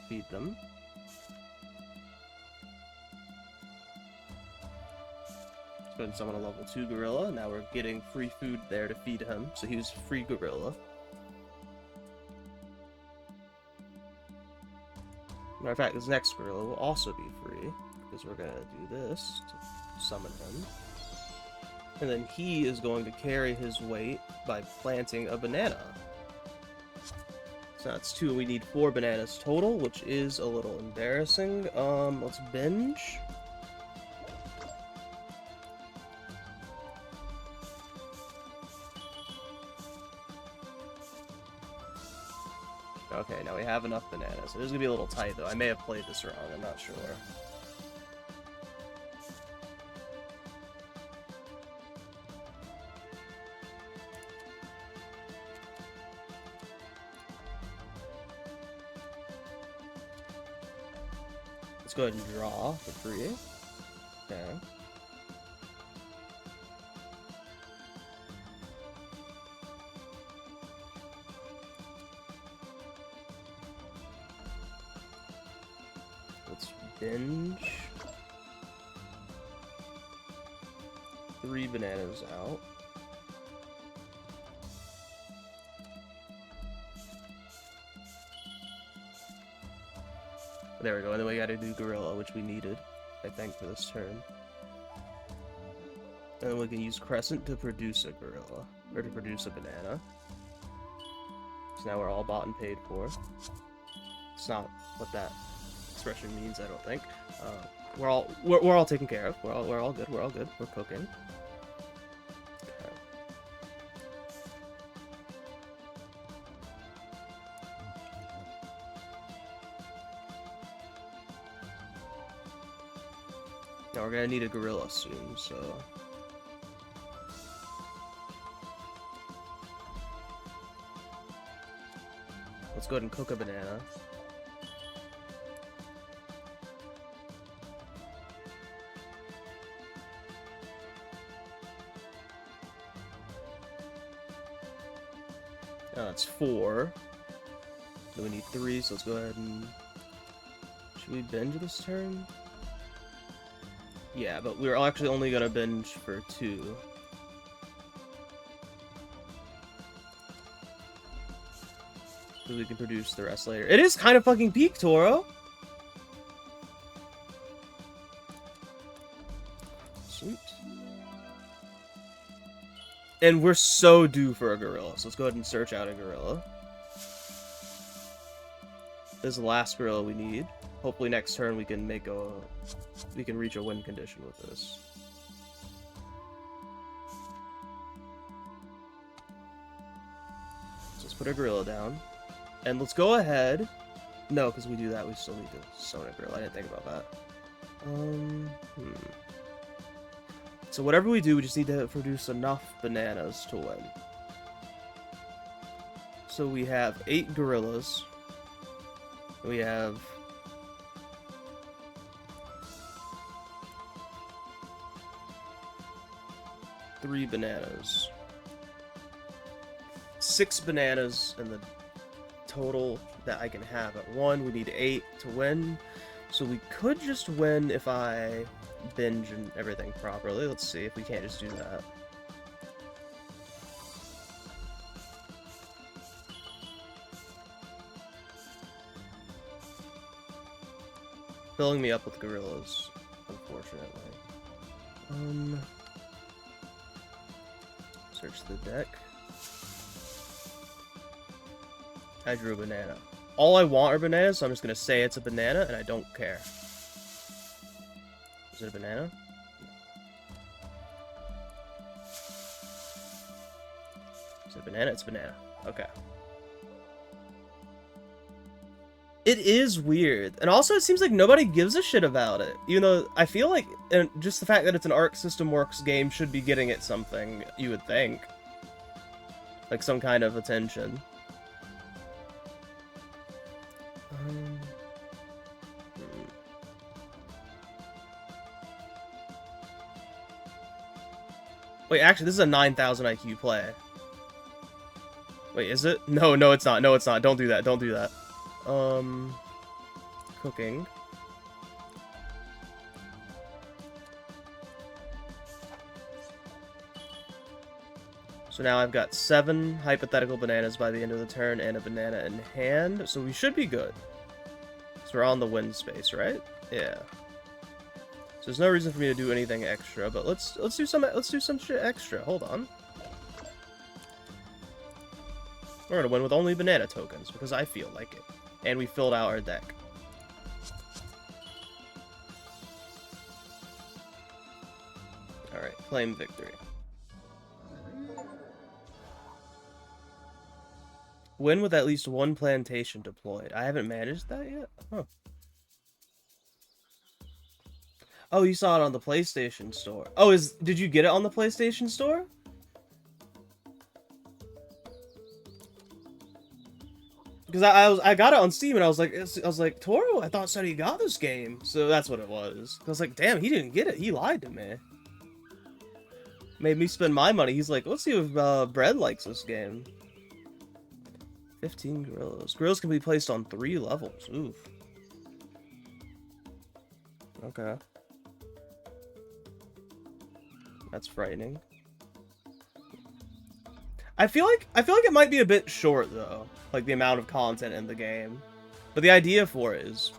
Feed them. Go ahead and summon a level 2 gorilla. Now we're getting free food there to feed him, so he was free gorilla. Matter of fact, this next gorilla will also be free, because we're gonna do this to summon him. And then he is going to carry his weight by planting a banana. So that's 2. We need 4 bananas total, which is a little embarrassing. Let's binge. Okay, now we have enough bananas. It is gonna be a little tight, though. I may have played this wrong, I'm not sure. Let's go ahead and draw for free. Okay. Let's binge 3 bananas out. There we go, and then we gotta do gorilla, which we needed, I think, for this turn. And then we can use crescent to produce a gorilla, or to produce a banana. So now we're all bought and paid for. It's not what that expression means, I don't think. We're all taken care of. We're all good. We're all good. We're cooking. Okay. Now we're gonna need a gorilla soon, so. Let's go ahead and cook a banana. Oh, that's 4. So we need 3, so let's go ahead and... Should we binge this turn? Yeah, but we're actually only gonna binge for 2. So we can produce the rest later. It is kind of fucking peak, Toro! Sweet. And we're so due for a gorilla, so let's go ahead and search out a gorilla. This is the last gorilla we need. Hopefully next turn we can make a... We can reach a win condition with this. So let's put a gorilla down. And let's go ahead... No, because we do that, we still need to summon a gorilla. I didn't think about that. So whatever we do, we just need to produce enough bananas to win. So we have 8 gorillas. We have... 3 bananas. 6 bananas in the total that I can have at 1. We need 8 to win. So we could just win if I binge and everything properly. Let's see if we can't just do that. Filling me up with gorillas, unfortunately. Search the deck. I drew a banana. All I want are bananas, so I'm just gonna say it's a banana, and I don't care. Is it a banana? Is it a banana? It's a banana. Okay. It is weird. And also, it seems like nobody gives a shit about it. Even though I feel like just the fact that it's an Arc System Works game should be getting it something, you would think. Like some kind of attention. Wait, actually, this is a 9,000 IQ play. Wait, is it? No, no, it's not. No, it's not. Don't do that. Don't do that. Cooking. So now I've got 7 hypothetical bananas by the end of the turn and a banana in hand, so we should be good. So we're on the win space, right? Yeah. So there's no reason for me to do anything extra, but let's do some shit extra. Hold on. We're gonna win with only banana tokens because I feel like it. And we filled out our deck. Alright, claim victory. Win with at least 1 plantation deployed. I haven't managed that yet? Huh. Oh, you saw it on the PlayStation Store. Oh, did you get it on the PlayStation Store? Because I got it on Steam and I was like, Toro, I thought said he got this game. So that's what it was. I was like, damn, he didn't get it. He lied to me. Made me spend my money. He's like, let's see if Bread likes this game. 15 gorillas. Gorillas can be placed on 3 levels. Oof. Okay. That's frightening. I feel like it might be a bit short though, like the amount of content in the game. But the idea for it is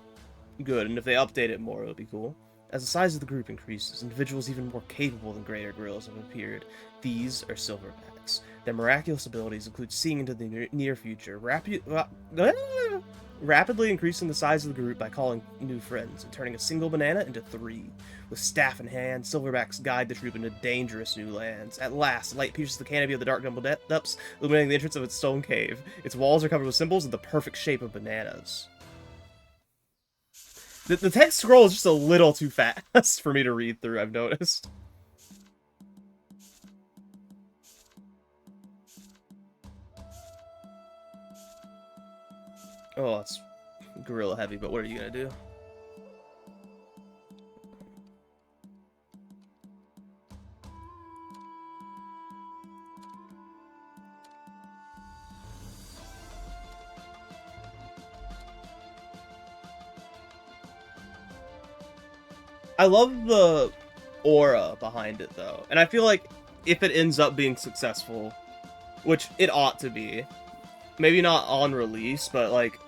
good, and if they update it more, it'll be cool. As the size of the group increases, individuals even more capable than greater gorillas have appeared. These are silverbacks. Their miraculous abilities include seeing into the near future, Rapidly increasing the size of the group by calling new friends and turning a single banana into 3. With staff in hand, Silverbacks guide the troop into dangerous new lands. At last, light pierces the canopy of the dark jungle depths, illuminating the entrance of its stone cave. Its walls are covered with symbols in the perfect shape of bananas. The text scroll is just a little too fast for me to read through, I've noticed. Oh, it's gorilla heavy, but what are you gonna do? I love the aura behind it, though. And I feel like if it ends up being successful, which it ought to be, maybe not on release, but, like,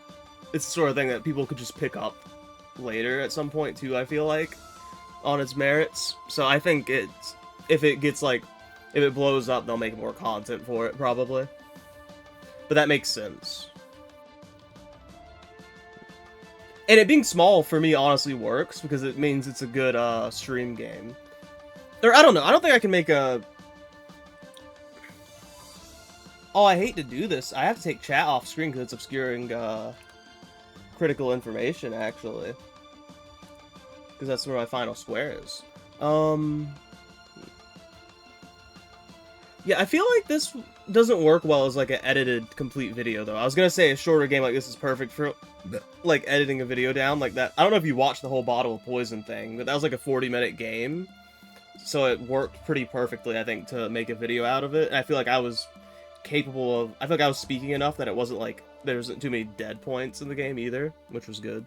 it's the sort of thing that people could just pick up later at some point, too, I feel like, on its merits. So I think it's, if it gets, like, if it blows up, they'll make more content for it, probably. But that makes sense. And it being small, for me, honestly works, because it means it's a good, stream game. Or, I don't know, I don't think I can make a... Oh, I hate to do this. I have to take chat off screen because it's obscuring, critical information, actually. Because that's where my final square is. Yeah, I feel like this doesn't work well as, like, an edited, complete video, though. I was gonna say a shorter game like this is perfect for, like, editing a video down like that. I don't know if you watched the whole bottle of poison thing, but that was, like, a 40-minute game. So it worked pretty perfectly, I think, to make a video out of it. And I feel like I was capable of... I feel like I was speaking enough that it wasn't, like, there wasn't too many dead points in the game, either, which was good.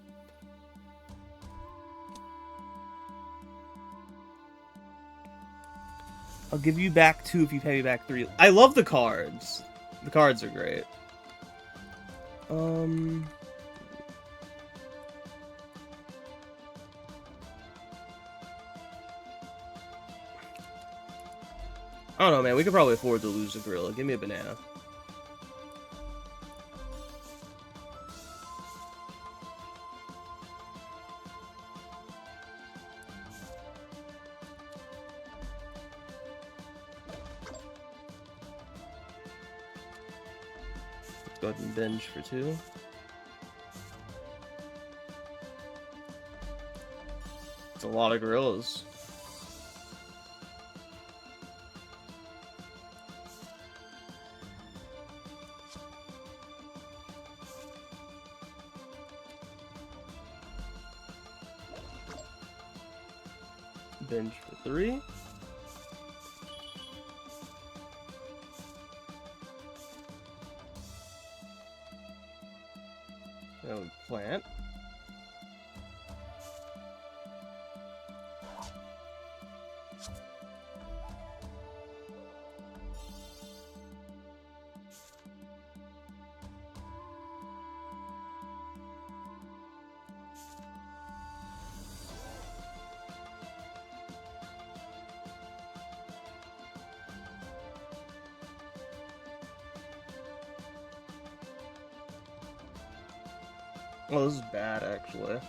I'll give you back 2 if you pay me back 3. I love the cards. The cards are great. I don't know, man. We could probably afford to lose a gorilla. Give me a banana. Let's go ahead and binge for 2. It's a lot of gorillas. Binge for 3. Now we plant. Oh, this is bad, actually.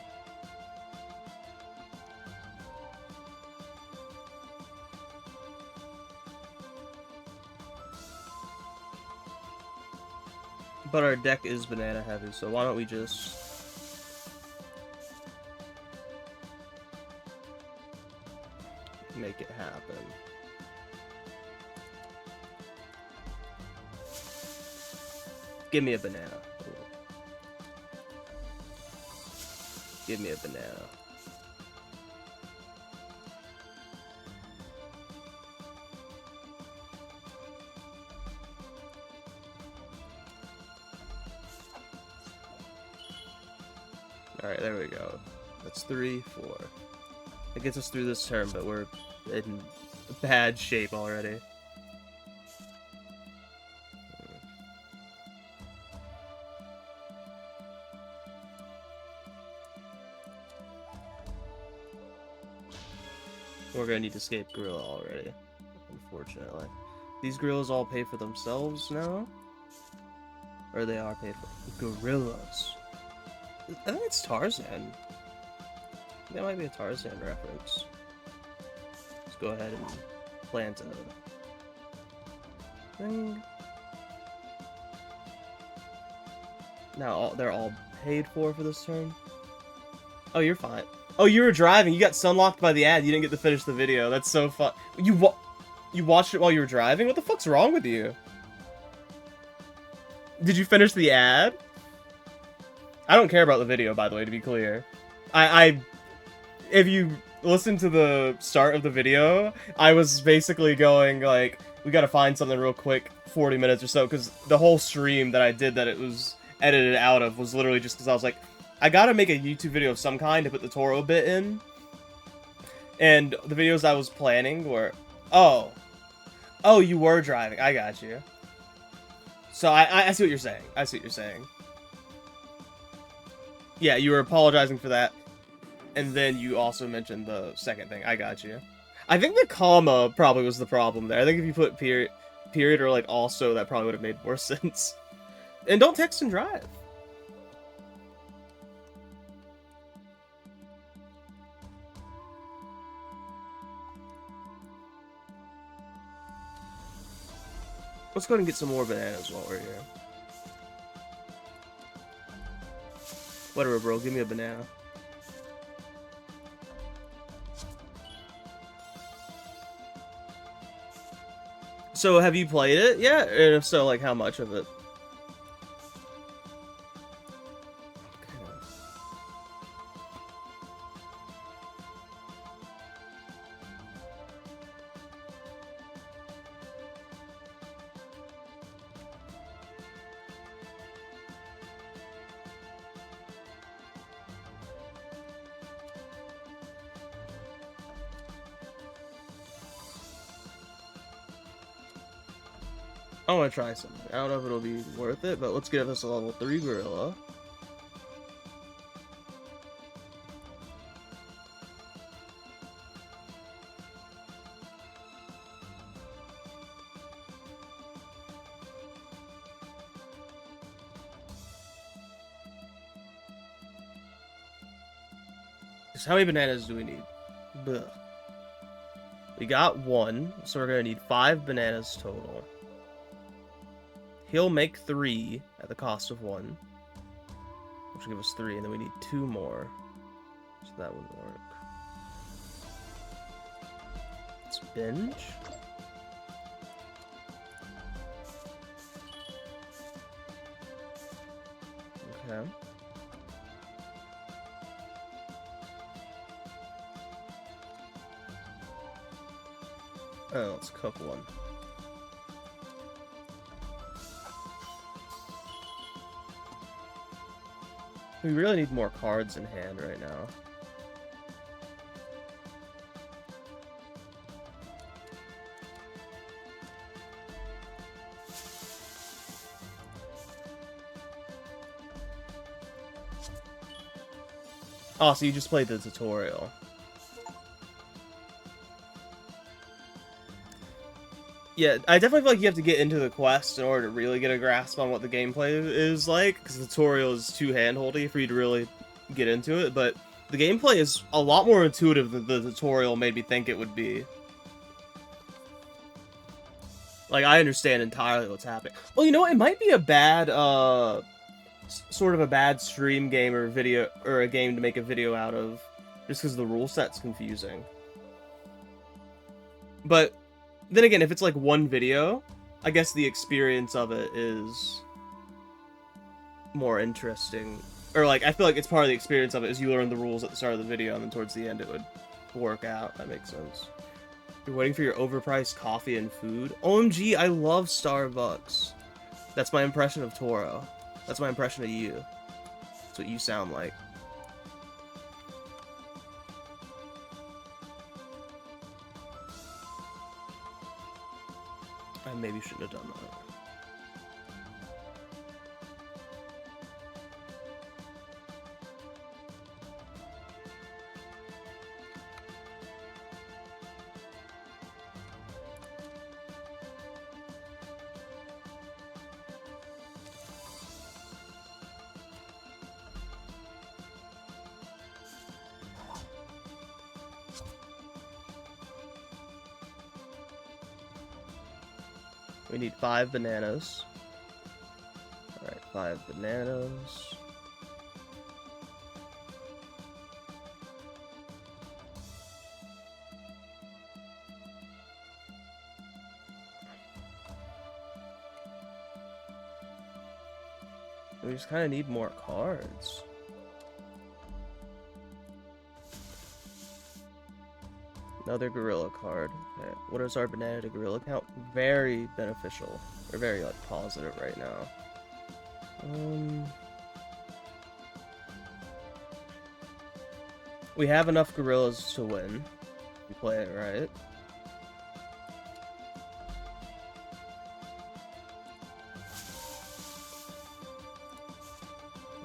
But our deck is banana heavy, so why don't we just... make it happen. Give me a banana. Give me a banana. Alright, there we go. That's 3, 4. It gets us through this turn, but we're in bad shape already. We're gonna need to escape gorilla already, unfortunately. These gorillas all pay for themselves now? Or they are paid for? Gorillas. I think it's Tarzan. That might be a Tarzan reference. Let's go ahead and plant a thing. Now they're all paid for this turn. Oh, you're fine. Oh, you were driving. You got sunlocked by the ad. You didn't get to finish the video. That's so fun. You watched it while you were driving? What the fuck's wrong with you? Did you finish the ad? I don't care about the video, by the way, to be clear. If you listen to the start of the video, I was basically going, like, we gotta find something real quick, 40 minutes or so, because the whole stream that I did that it was edited out of was literally just because I was like, I gotta make a YouTube video of some kind to put the Toro bit in. And the videos I was planning were... Oh, you were driving. I got you. So I see what you're saying. I see what you're saying. Yeah, you were apologizing for that. And then you also mentioned the second thing. I got you. I think the comma probably was the problem there. I think if you put period or like also, that probably would have made more sense. And don't text and drive. Let's go ahead and get some more bananas while we're here. Whatever, bro. Give me a banana. So, have you played it yet? And if so, like, how much of it? I want to try something. I don't know if it'll be worth it, but let's give this a level 3 gorilla. So how many bananas do we need? Blech. We got 1, so we're gonna need 5 bananas total. He'll make 3 at the cost of 1, which will give us 3, and then we need 2 more, so that wouldn't work. Let's binge. Okay. Oh, let's cook 1. We really need more cards in hand right now. Oh, so you just played the tutorial. Yeah, I definitely feel like you have to get into the quest in order to really get a grasp on what the gameplay is like, because the tutorial is too handholdy for you to really get into it, but the gameplay is a lot more intuitive than the tutorial made me think it would be. Like, I understand entirely what's happening. Well, you know what? It might be a bad, sort of a bad stream game or video, or a game to make a video out of, just because the rule set's confusing. But then again, if it's like one video, I guess the experience of it is more interesting. Or like, I feel like it's part of the experience of it is you learn the rules at the start of the video, and then towards the end it would work out. That makes sense. You're waiting for your overpriced coffee and food? OMG, I love Starbucks. That's my impression of Toro. That's my impression of you. That's what you sound like. I maybe shouldn't have done that. We need 5 bananas. Alright, 5 bananas. We just kind of need more cards. Another gorilla card. Okay. What is our banana to gorilla count? Very beneficial. We're very like positive right now. We have enough gorillas to win. We play it right.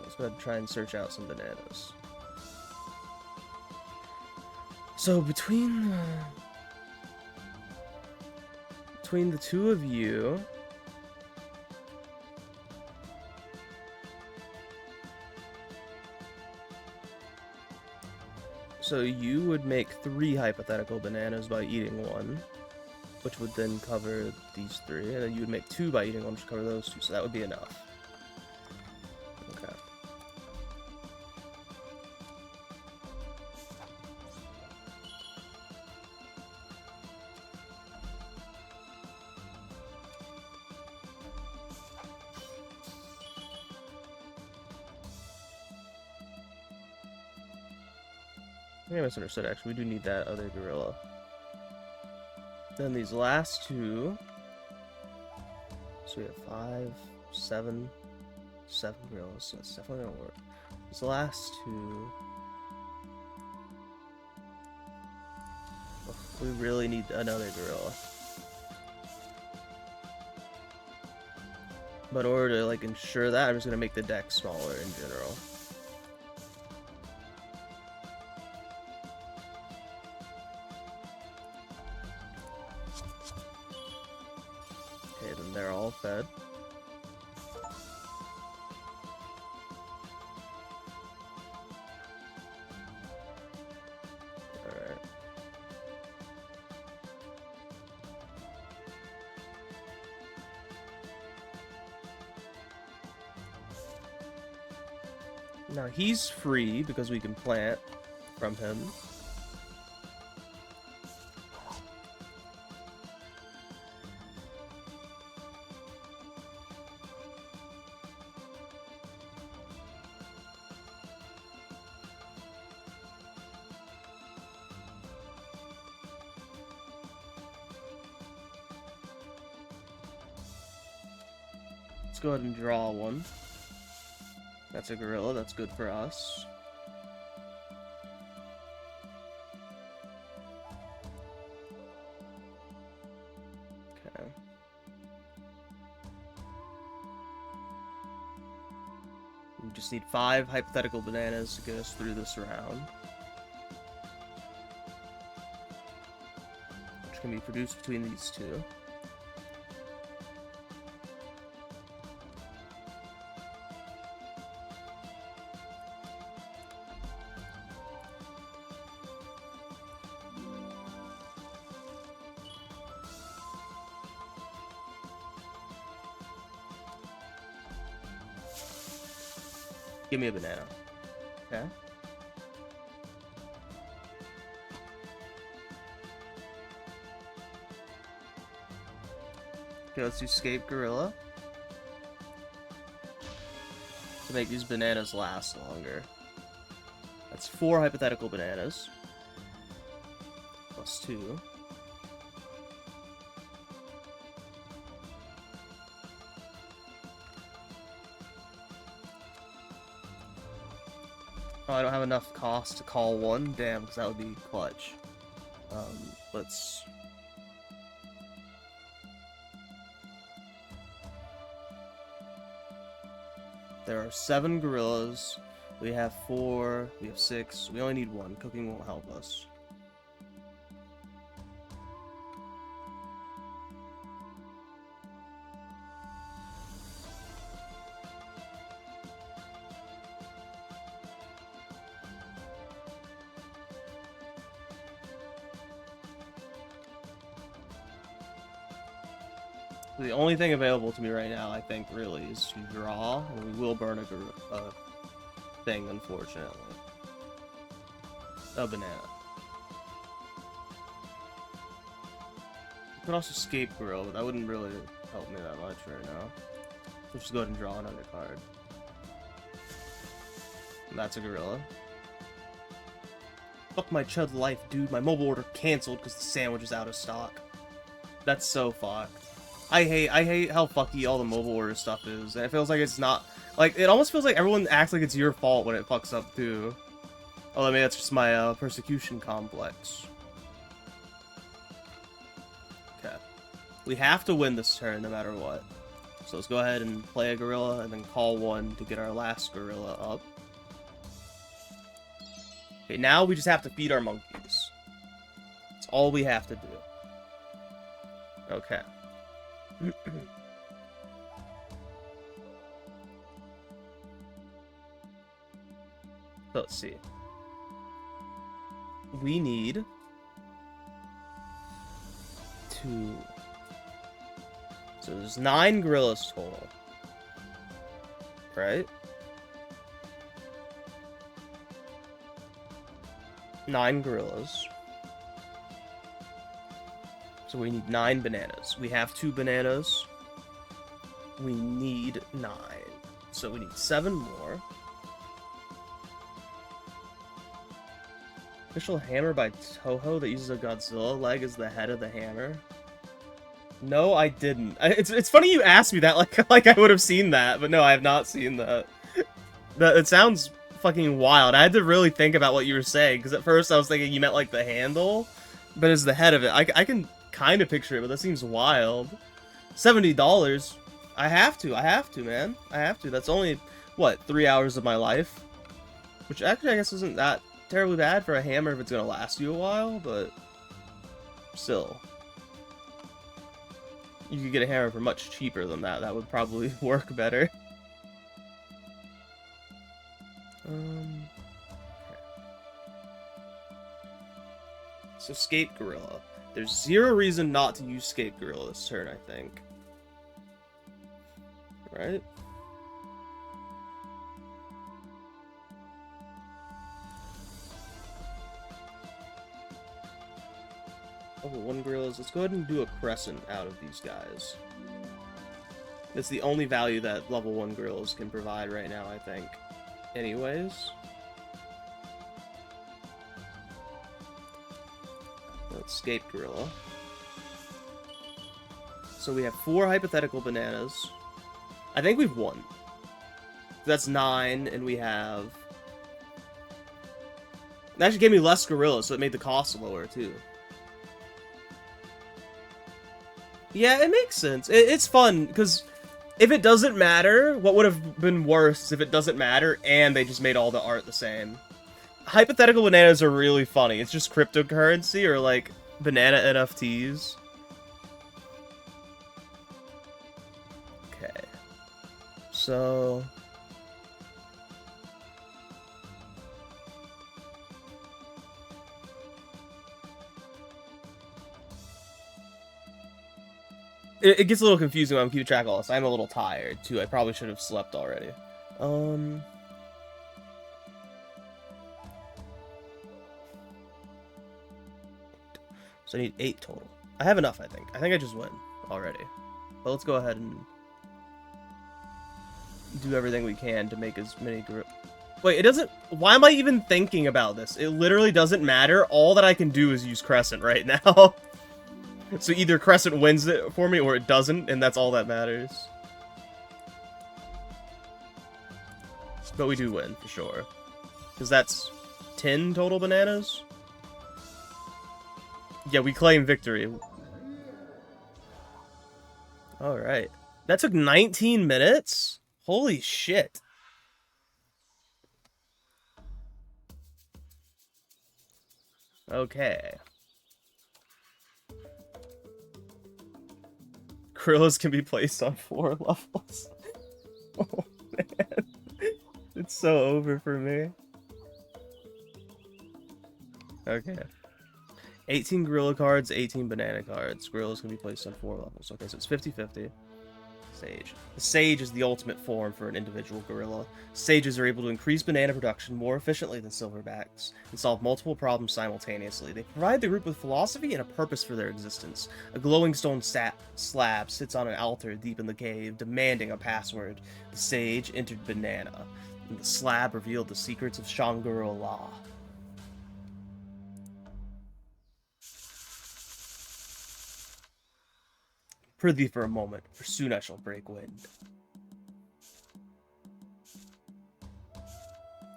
Let's go ahead and try and search out some bananas. So between the two of you, so you would make 3 hypothetical bananas by eating 1, which would then cover these 3, and then you would make 2 by eating 1, which would cover those 2, so that would be enough. Okay. I think I misunderstood, actually. We do need that other gorilla. Then these last 2... So we have 5, 7 gorillas. So that's definitely gonna work. These last 2... Oh, we really need another gorilla. But in order to, like, ensure that, I'm just gonna make the deck smaller in general. Okay, then they're all fed. Alright. Now he's free because we can plant from him. Let's go ahead and draw one. That's a gorilla, that's good for us. Okay. We just need 5 hypothetical bananas to get us through this round. Which can be produced between these 2. Give me a banana. Okay. Okay, let's do Scape Gorilla. To make these bananas last longer. That's 4 hypothetical bananas. Plus 2. Oh, I don't have enough cost to call 1? Damn, because that would be clutch. Let's... There are 7 gorillas. We have 4. We have 6. We only need 1. Cooking won't help us. The only thing available to me right now, I think, really, is to draw, and we will burn a thing, unfortunately. A banana. You could also escape Gorilla, but that wouldn't really help me that much right now. So just go ahead and draw another card. And that's a Gorilla. Fuck my chud life, dude. My mobile order canceled because the sandwich is out of stock. That's so fucked. I hate how fucky all the mobile order stuff is. And it feels like it's not... Like, it almost feels like everyone acts like it's your fault when it fucks up, too. Oh, maybe that's just my, persecution complex. Okay. We have to win this turn no matter what. So let's go ahead and play a gorilla and then call one to get our last gorilla up. Okay, now we just have to feed our monkeys. That's all we have to do. Okay. So let's see. We need to... So there's 9 gorillas total. Right? 9 gorillas. So we need 9 bananas. We have 2 bananas. We need 9. So we need 7 more. Official hammer by Toho that uses a Godzilla leg as the head of the hammer. No, I didn't. It's funny you asked me that, like I would have seen that, but no, I have not seen that. It sounds fucking wild. I had to really think about what you were saying, because at first I was thinking you meant like the handle, but it's the head of it. I can kind of picture it, but that seems wild. $70. I have to, man. I have to. That's only, what, 3 hours of my life? Which actually I guess isn't that terribly bad for a hammer if it's gonna last you a while, but still. You could get a hammer for much cheaper than that. That would probably work better. Okay. So Scape Gorilla. There's 0 reason not to use Scape Gorilla this turn, I think. Right? Level 1 gorillas. Let's go ahead and do a crescent out of these guys. That's the only value that level 1 gorillas can provide right now, I think. Anyways. Let's escape gorilla. So we have 4 hypothetical bananas. I think we've won. That's 9, and we have... It actually gave me less gorillas, so it made the cost lower, too. Yeah, it makes sense. It's fun, because if it doesn't matter, what would have been worse is if it doesn't matter and they just made all the art the same. Hypothetical bananas are really funny. It's just cryptocurrency or, like, banana NFTs. Okay. So... It gets a little confusing when I'm keeping track of all this. I'm a little tired, too. I probably should have slept already. So I need 8 total. I have enough, I think. I think I just win already. But let's go ahead and do everything we can to make as many group. Wait, it doesn't... Why am I even thinking about this? It literally doesn't matter. All that I can do is use Crescent right now. So either Crescent wins it for me or it doesn't, and that's all that matters. But we do win, for sure. Because that's 10 total bananas? Yeah, we claim victory. Alright. That took 19 minutes? Holy shit. Okay. Gorillas can be placed on 4 levels. Oh, man. It's so over for me. Okay. 18 gorilla cards, 18 banana cards. Gorillas can be placed on 4 levels. Okay, so it's 50-50. Sage. The Sage is the ultimate form for an individual gorilla. Sages are able to increase banana production more efficiently than silverbacks and solve multiple problems simultaneously. They provide the group with philosophy and a purpose for their existence. A glowing stone slab sits on an altar deep in the cave, demanding a password. The Sage entered banana, and the slab revealed the secrets of Shangri-La. Prithee for a moment, for soon I shall break wind.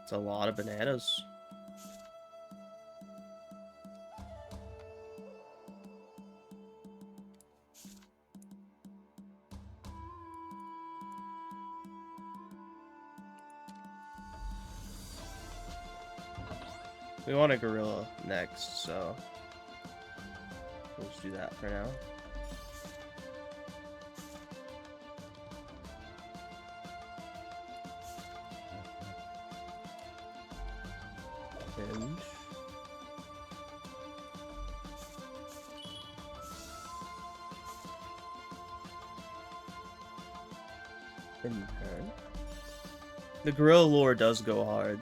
It's a lot of bananas. We want a gorilla next, so we'll just do that for now. Binge. In turn. The gorilla lore does go hard.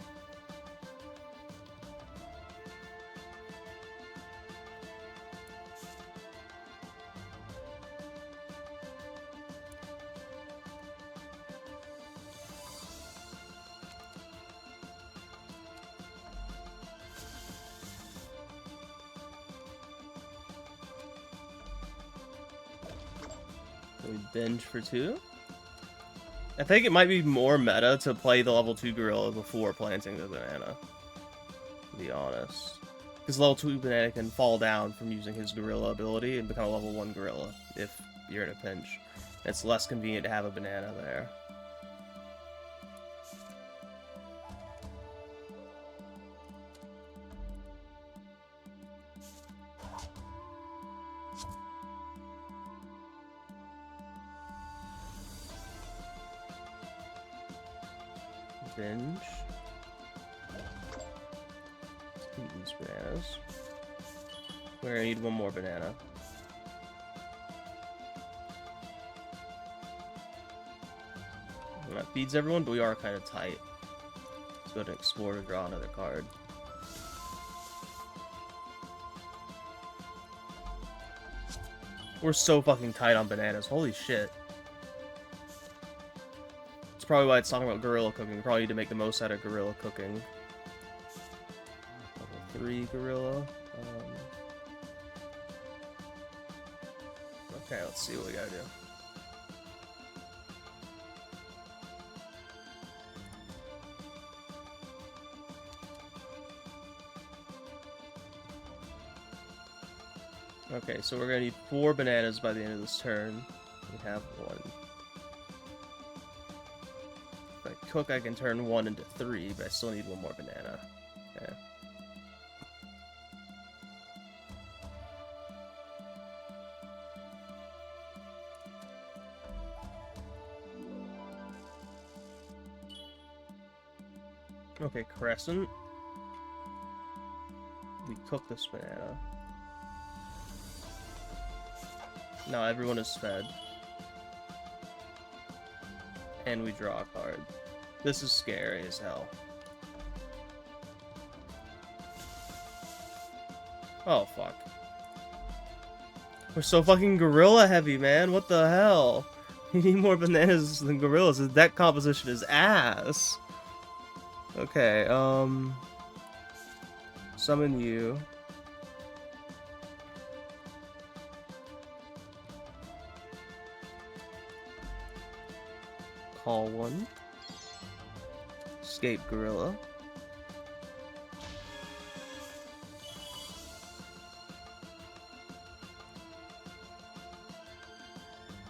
We binge for 2. I think it might be more meta to play the level 2 gorilla before planting the banana, to be honest. Because level 2 banana can fall down from using his gorilla ability and become a level 1 gorilla if you're in a pinch. It's less convenient to have a banana there. Binge. Eat these bananas. We're gonna need one more banana. And that feeds everyone, but we are kind of tight. Let's go to explore to draw another card. We're so fucking tight on bananas. Holy shit. That's probably why it's talking about gorilla cooking. We probably need to make the most out of gorilla cooking. Level 3 gorilla. Okay, let's see what we gotta do. Okay, so we're gonna need 4 bananas by the end of this turn. We have 1. If I cook, I can turn 1 into 3, but I still need 1 more banana. Okay. Okay, crescent. We cook this banana. Now everyone is fed. And we draw a card. This is scary as hell. Oh, fuck. We're so fucking gorilla heavy, man. What the hell? You need more bananas than gorillas. The deck composition is ass. Okay, summon you. Call 1. Escape gorilla.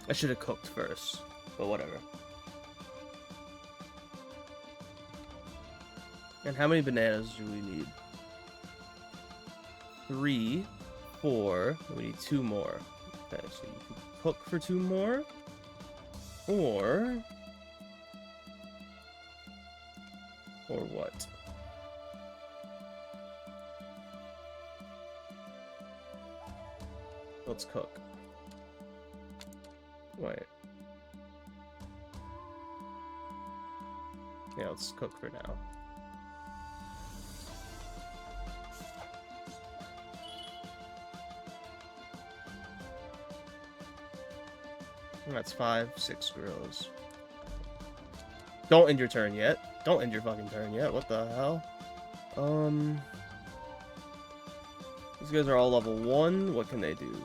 I should have cooked first, but whatever. And how many bananas do we need? 3, 4, we need 2 more. Okay, so you can cook for 2 more, or what? Let's cook. Wait. Yeah, let's cook for now. That's 5, 6 gorillas. Don't end your turn yet. Don't end your fucking turn yet. What the hell? These guys are all level 1. What can they do?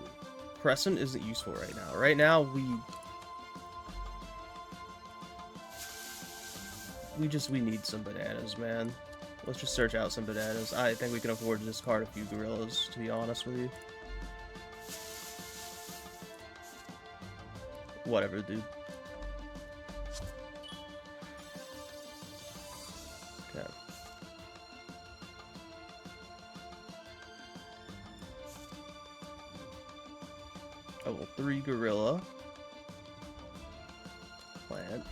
Crescent isn't useful right now. Right now, we need some bananas, man. Let's just search out some bananas. I think we can afford to discard a few gorillas, to be honest with you. Whatever, dude. Okay. Level 3 gorilla. Plant.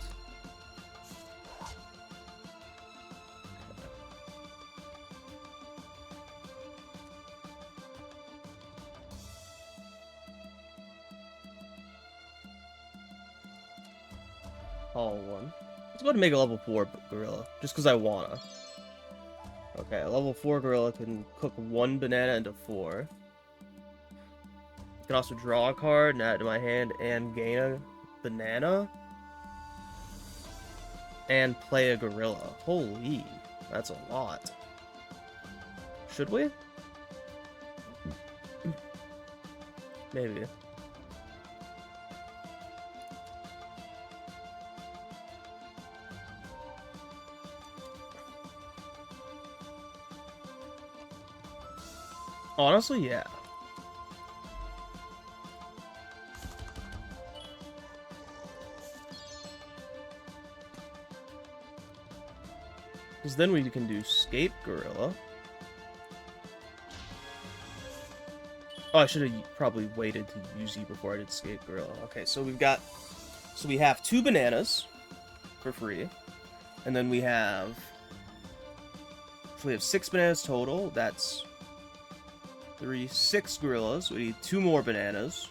All one. Let's go ahead and make a level 4 gorilla, just because I wanna. Okay, a level 4 gorilla can cook 1 banana into 4. I can also draw a card and add it to my hand and gain a banana. And play a gorilla. Holy, that's a lot. Should we? Maybe. Honestly, yeah. Because then we can do Scape Gorilla. Oh, I should have probably waited to use you before I did Scape Gorilla. Okay, so we have 2 bananas for free. And then we have 6 bananas total. That's 6 gorillas. We need 2 more bananas.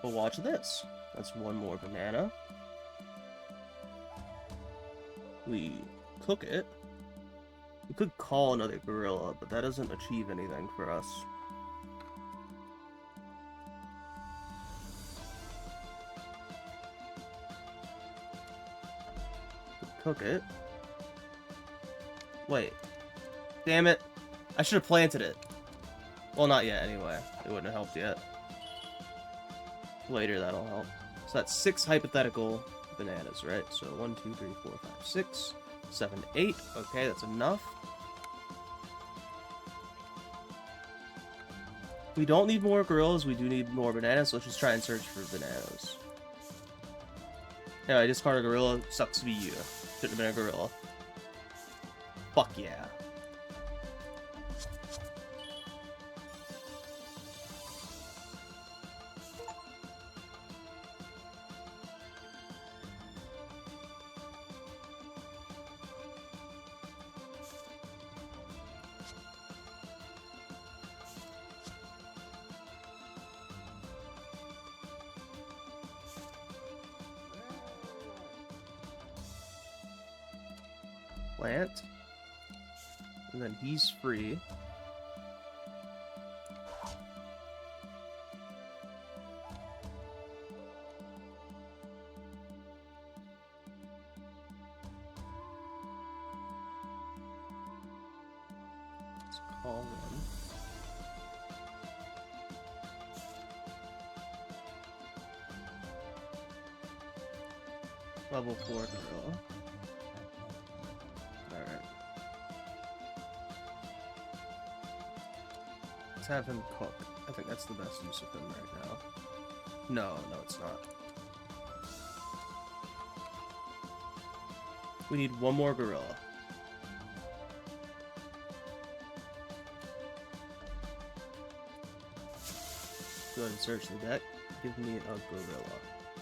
But watch this. That's 1 more banana. We cook it. We could call another gorilla, but that doesn't achieve anything for us. Cook it. Wait. Damn it. I should have planted it. Well, not yet, anyway. It wouldn't have helped yet. Later, that'll help. So that's 6 hypothetical bananas, right? So 1, 2, 3, 4, 5, 6, 7, 8. Okay, that's enough. We don't need more gorillas. We do need more bananas. So let's just try and search for bananas. Yeah, I discarded a gorilla. Sucks to be you. Shouldn't have been a gorilla. Fuck yeah. Plant. And then he's free. Let's call one. Level 4 gorilla. Alright. Let's have him cook. I think that's the best use of him right now. No, it's not. We need 1 more gorilla. Go ahead and search the deck. Give me a gorilla.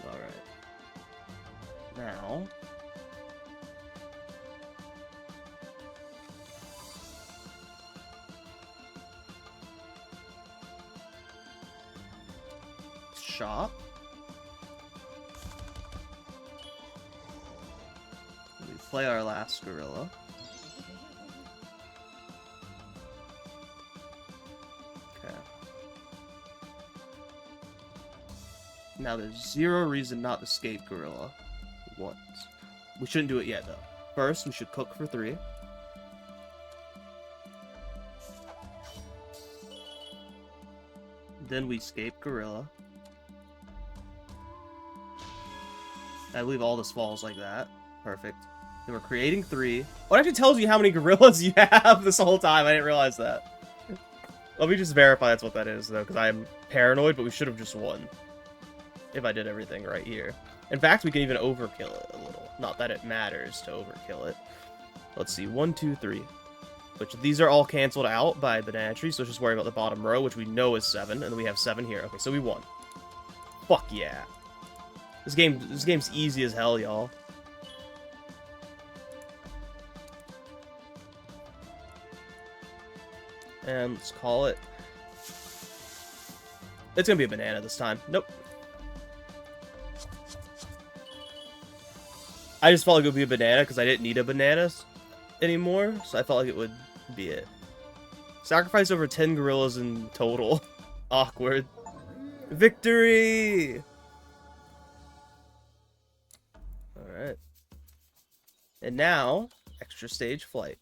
Alright. Now... shop. We play our last gorilla. Okay. Now there's zero reason not to escape gorilla once. We shouldn't do it yet though. First, we should cook for 3. Then we escape gorilla. I believe all this falls like that. Perfect. Then we're creating 3. Oh, it actually tells you how many gorillas you have this whole time. I didn't realize that. Let me just verify that's what that is, though, because I'm paranoid, but we should have just won. If I did everything right here. In fact, we can even overkill it a little. Not that it matters to overkill it. Let's see. 1, 2, 3. Which these are all canceled out by banana tree, so let's just worry about the bottom row, which we know is 7, and then we have 7 here. Okay, so we won. Fuck yeah. This game's easy as hell, y'all. And let's call it... It's gonna be a banana this time. Nope. I just felt like it would be a banana because I didn't need a banana anymore, so I felt like it would be it. Sacrifice over 10 gorillas in total. Awkward. Victory! Alright. And now, extra stage flight.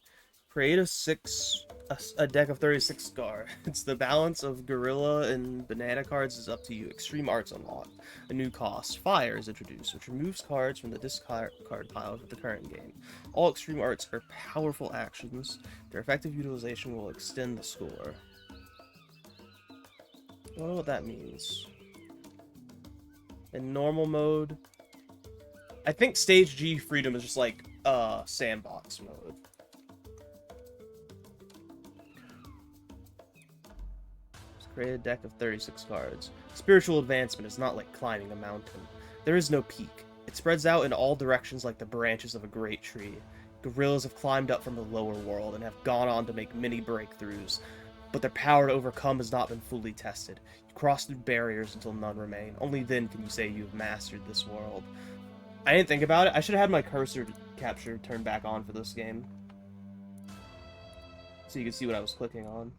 Create a deck of 36 cards. The balance of gorilla and banana cards is up to you. Extreme Arts unlocked. A new cost. Fire is introduced, which removes cards from the discard pile of the current game. All Extreme Arts are powerful actions. Their effective utilization will extend the score. I don't know what that means. In normal mode... I think Stage G Freedom is just like, sandbox mode. Create a deck of 36 cards. Spiritual advancement is not like climbing a mountain. There is no peak. It spreads out in all directions like the branches of a great tree. Gorillas have climbed up from the lower world and have gone on to make many breakthroughs, but their power to overcome has not been fully tested. You cross through barriers until none remain. Only then can you say you have mastered this world. I didn't think about it. I should have had my cursor capture turned back on for this game, so you can see what I was clicking on.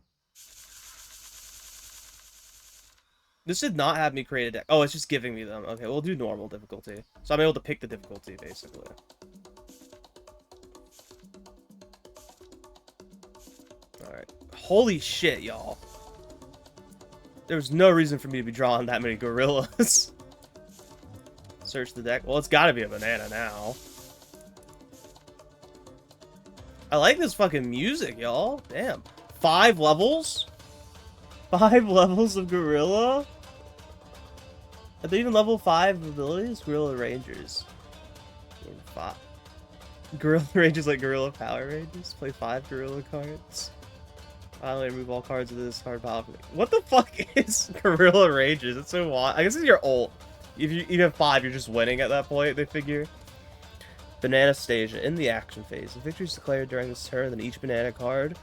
This did not have me create a deck. Oh, it's just giving me them. Okay, we'll do normal difficulty. So I'm able to pick the difficulty, basically. Alright. Holy shit, y'all. There's no reason for me to be drawing that many gorillas. Search the deck. Well, it's gotta be a banana now. I like this fucking music, y'all. Damn. 5 levels? 5 levels of gorilla? Are they even level 5 abilities? Gorilla Rangers. 5. Gorilla Rangers like Gorilla Power Rangers? Play 5 gorilla cards. Finally remove all cards of this card pile. What the fuck is Gorilla Rangers? It's so wild. I guess it's your ult. If you have 5, you're just winning at that point, they figure. Banana stage. In the action phase. If victory is declared during this turn, then each banana card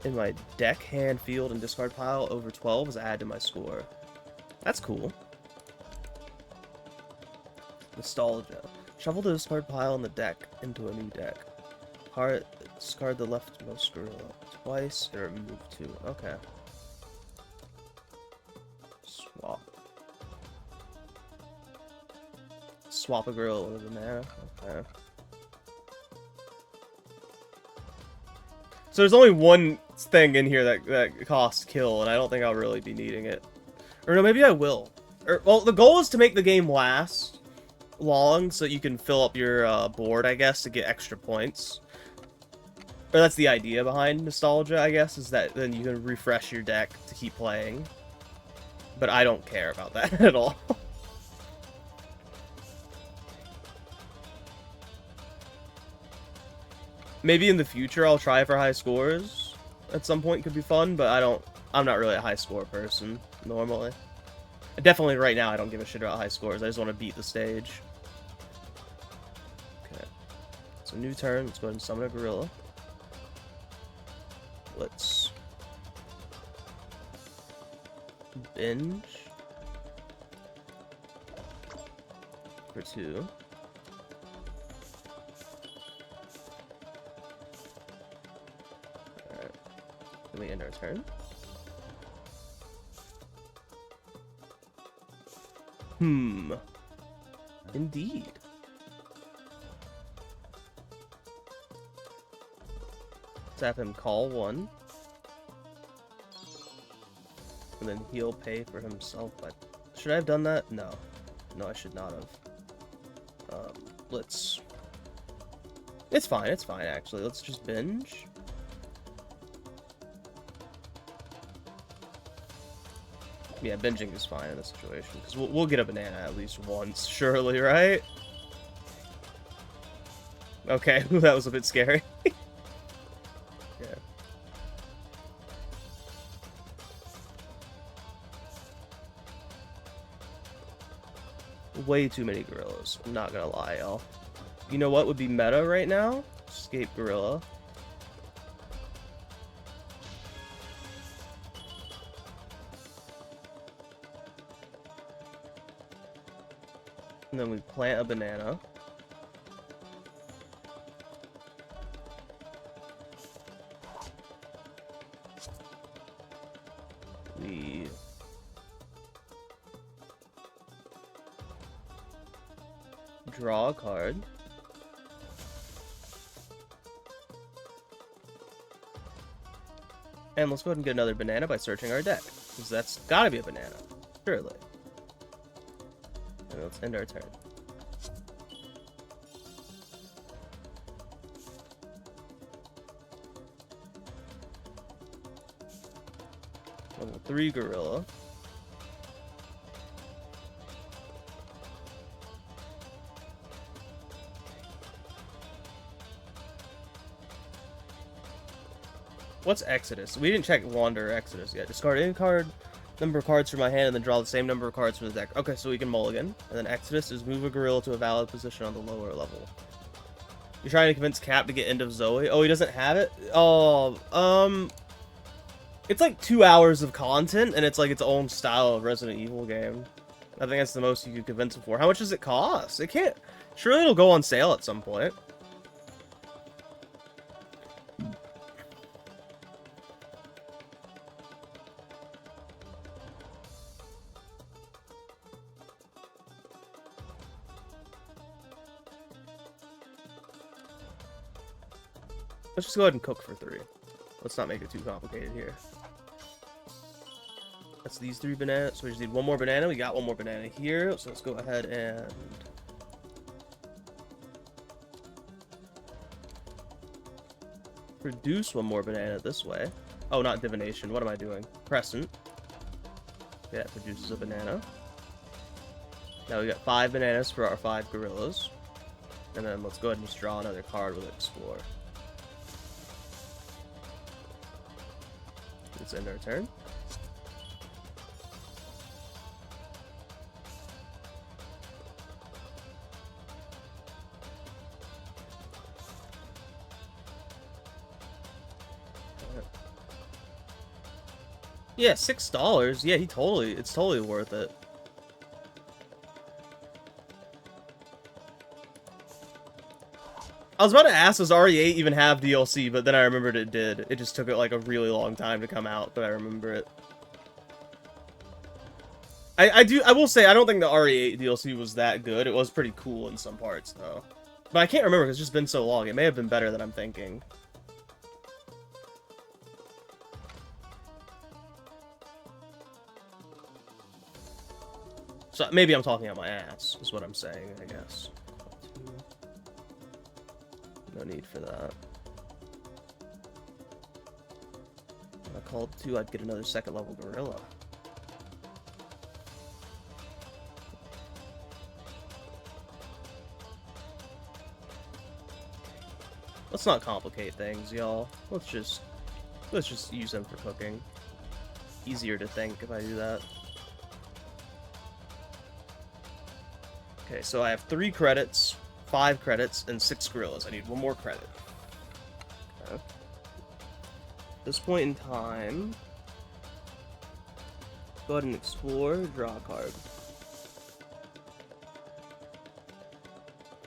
in my deck, hand, field, and discard pile over 12 is added to my score. That's cool. Nostalgia. Shuffle the discard pile in the deck into a new deck. Discard the leftmost gorilla twice, or remove 2. Okay. Swap. Swap a gorilla with a banana. Okay. So there's only one thing in here that costs kill, and I don't think I'll really be needing it. Or no, maybe I will. Well, the goal is to make the game last long, so you can fill up your board, I guess, to get extra points. Or that's the idea behind Nostalgia, I guess, is that then you can refresh your deck to keep playing. But I don't care about that at all. Maybe in the future I'll try for high scores. At some point could be fun, but I'm not really a high score person, normally. Definitely right now, I don't give a shit about high scores. I just want to beat the stage. Okay. So new turn. Let's go ahead and summon a gorilla. Let's binge for 2. Alright. Then we end our turn. Indeed. Let's have him call 1. And then he'll pay for himself. But should I have done that? No. No, I should not have. Let's... It's fine, actually. Let's just binge. Yeah, binging is fine in this situation, because we'll get a banana at least once, surely, right? Okay, that was a bit scary. Yeah. Way too many gorillas, I'm not gonna lie, y'all. You know what would be meta right now? Escape gorilla. And then we plant a banana. We draw a card. And let's go ahead and get another banana by searching our deck, because that's gotta be a banana, surely. And let's end our turn. Level 3 gorilla. What's Exodus? We didn't check Wander or Exodus yet. Discard any number of cards from my hand and then draw the same number of cards from the deck. Okay, so we can mulligan. And then Exodus is move a gorilla to a valid position on the lower level. You're trying to convince Cap to get End of Zoe. Oh, he doesn't have it? Oh, it's like 2 hours of content, and it's like its own style of Resident Evil game. I think that's the most you could convince him for. How much does it cost? It can't... Surely it'll go on sale at some point. Let's just go ahead and cook for 3. Let's not make it too complicated here. That's these 3 bananas. So we just need 1 more banana. We got 1 more banana here. So let's go ahead and... produce 1 more banana this way. Oh, not divination. What am I doing? Crescent. Yeah, it produces a banana. Now we got 5 bananas for our 5 gorillas. And then let's go ahead and just draw another card with Explore. Let's end our turn. Yeah, $6. Yeah, it's totally worth it. I was about to ask, does RE8 even have DLC, but then I remembered it did. It just took it like a really long time to come out, but I remember it. I will say, I don't think the RE8 DLC was that good. It was pretty cool in some parts, though. But I can't remember, because it's just been so long. It may have been better than I'm thinking. So maybe I'm talking out my ass, is what I'm saying, I guess. No need for that. If I called 2, I'd get another 2nd level gorilla. Let's not complicate things, y'all. Let's just use them for cooking. Easier to think if I do that. Okay, so I have 3 credits, 5 credits, and 6 gorillas. I need 1 more credit. Okay. At this point in time, go ahead and explore, draw a card.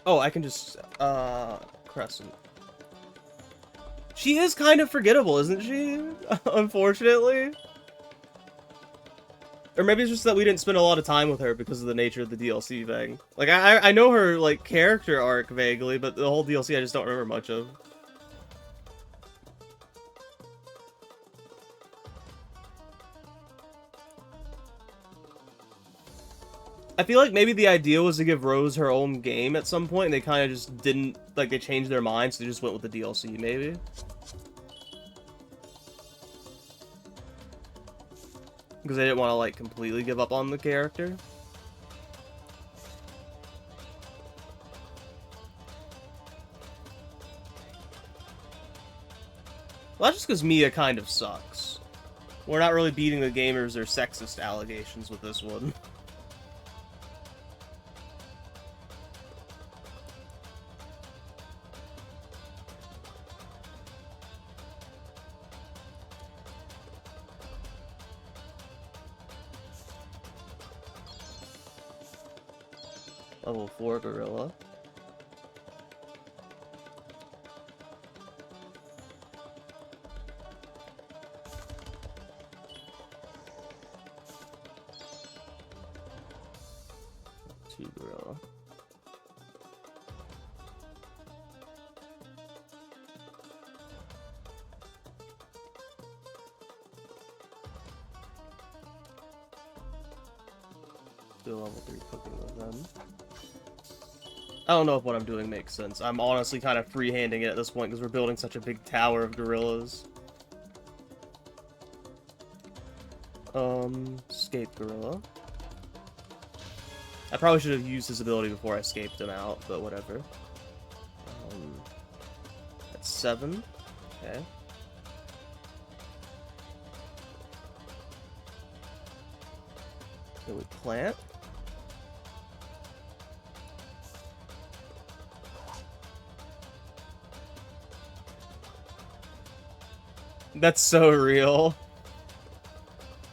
Oh, I can just, Crescent. She is kind of forgettable, isn't she? Unfortunately. Or maybe it's just that we didn't spend a lot of time with her because of the nature of the DLC thing. Like, I know her, like, character arc vaguely, but the whole DLC I just don't remember much of. I feel like maybe the idea was to give Rose her own game at some point, and they kind of just didn't, like, they changed their minds, so they just went with the DLC, maybe? Because they didn't want to, like, completely give up on the character. Well, that's just because Mia kind of sucks. We're not really beating the gamers or sexist allegations with this one. Level 4 gorilla. Two gorilla. Do level 3 cooking with them. I don't know if what I'm doing makes sense. I'm honestly kind of freehanding it at this point because we're building such a big tower of gorillas. Escape gorilla. I probably should have used his ability before I escaped him out, but whatever. That's 7. Okay. Then we plant. That's so real.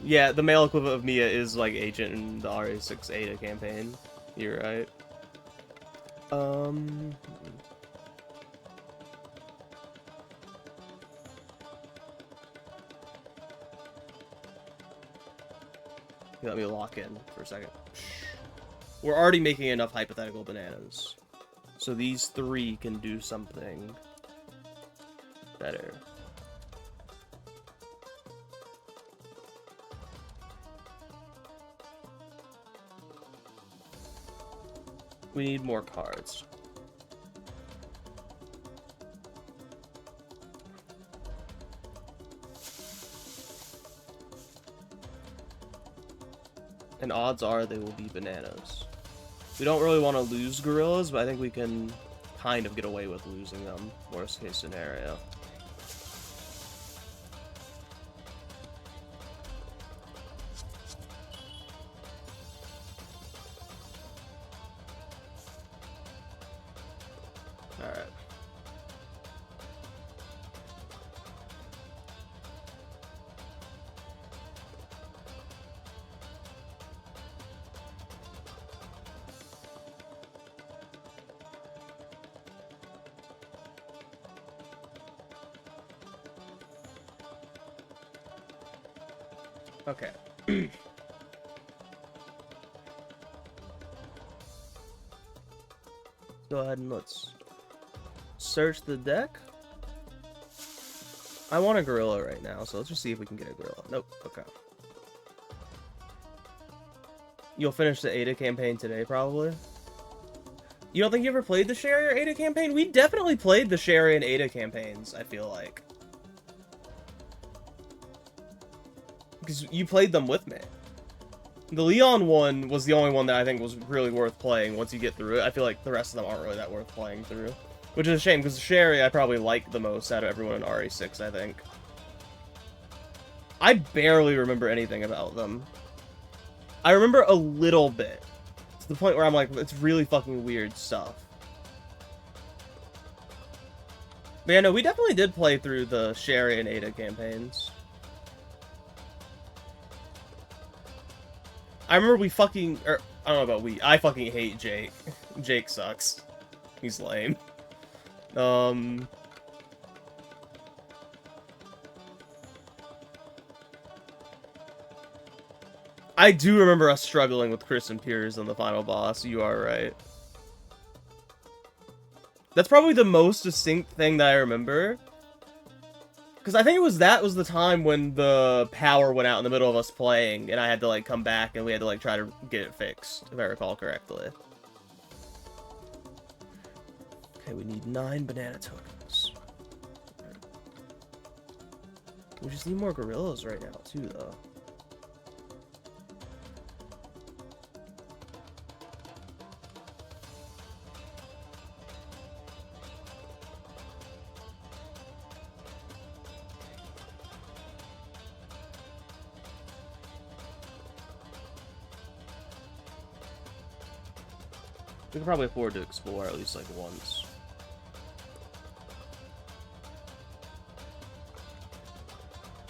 Yeah, the male equivalent of Mia is like Agent in the RA6 Ada campaign. You're right. Let me lock in for a second. We're already making enough hypothetical bananas. So these 3 can do something better. We need more cards. And odds are they will be bananas. We don't really want to lose gorillas, but I think we can kind of get away with losing them. Worst case scenario. Alright. Okay. Go ahead and let's search the deck. I want a gorilla right now, so let's just see if we can get a gorilla. Nope. Okay. You'll finish the Ada campaign today, probably? You don't think you ever played the Sherry or Ada campaign? We definitely played the Sherry and Ada campaigns, I feel like. Because you played them with me. The Leon one was the only one that I think was really worth playing once you get through it. I feel like the rest of them aren't really that worth playing through. Which is a shame, because Sherry I probably like the most out of everyone in RA6, I think. I barely remember anything about them. I remember a little bit. the point where I'm like, it's really fucking weird stuff. But yeah, no, we definitely did play through the Sherry and Ada campaigns. I remember we fucking, or I don't know about we, I fucking hate Jake. Jake sucks. He's lame. I do remember us struggling with Chris and Piers on the final boss. You are right. That's probably the most distinct thing that I remember. Because I think that was the time when the power went out in the middle of us playing, and I had to, like, come back, and we had to, like, try to get it fixed, if I recall correctly. Okay, we need 9 banana tokens. We just need more gorillas right now, too, though. We can probably afford to explore at least, like, once.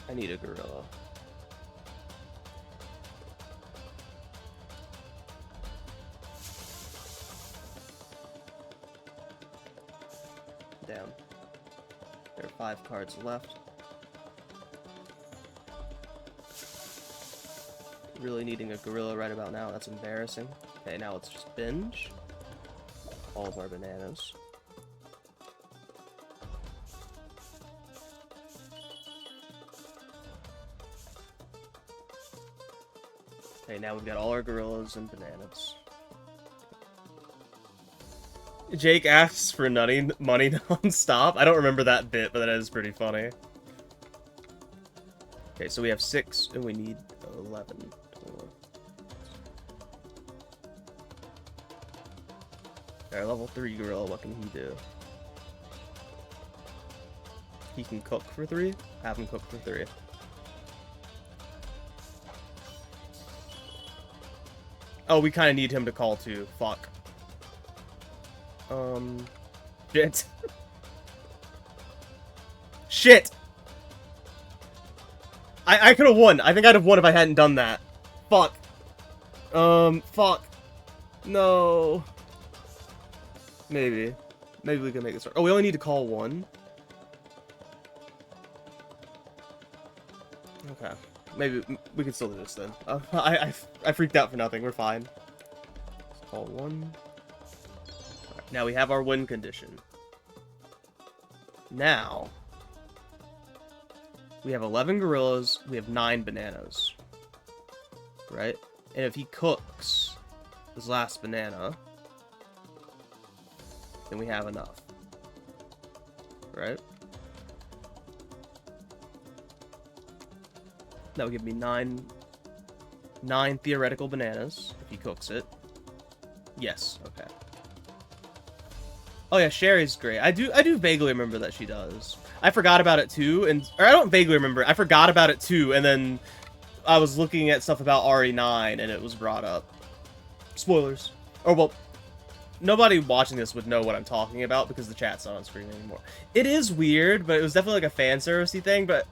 I need a gorilla. Damn. There are 5 cards left. Really needing a gorilla right about now. That's embarrassing. Okay, now let's just binge all of our bananas. Okay, now we've got all our gorillas and bananas. Jake asks for money non-stop. I don't remember that bit, but that is pretty funny. Okay, so we have 6, and we need 11 total. Alright, level 3 gorilla, what can he do? He can cook for 3? Have him cook for 3. Oh, we kind of need him to call too. Fuck. Shit. Shit! I could have won. I think I'd have won if I hadn't done that. Fuck. Fuck. No. Maybe. Maybe we can make this work. Oh, we only need to call 1? Okay. Maybe we can still do this then. I freaked out for nothing. We're fine. Let's call 1. Right, now we have our win condition. Now we have 11 gorillas. We have 9 bananas. Right? And if he cooks his last banana, then we have enough. Right? That would give me 9 theoretical bananas if he cooks it. Yes, okay. Oh yeah, Sherry's great. I do vaguely remember that she does. I forgot about it too, or I don't vaguely remember. I forgot about it too, and then I was looking at stuff about RE9 and it was brought up. Spoilers. Or well, nobody watching this would know what I'm talking about because the chat's not on screen anymore. It is weird, but it was definitely like a fan servicey thing, but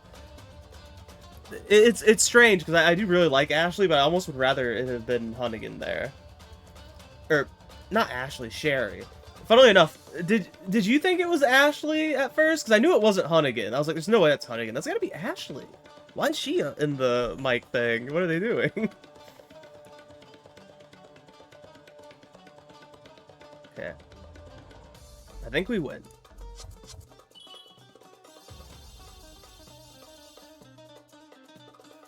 it's strange because I do really like Ashley, but I almost would rather it have been Hunnigan there. Or not Ashley, Sherry. Funnily enough, did you think it was Ashley at first? Because I knew it wasn't Hunnigan. I was like, there's no way that's Hunnigan. That's gotta be Ashley. Why is she in the mic thing? What are they doing? Okay. I think we win.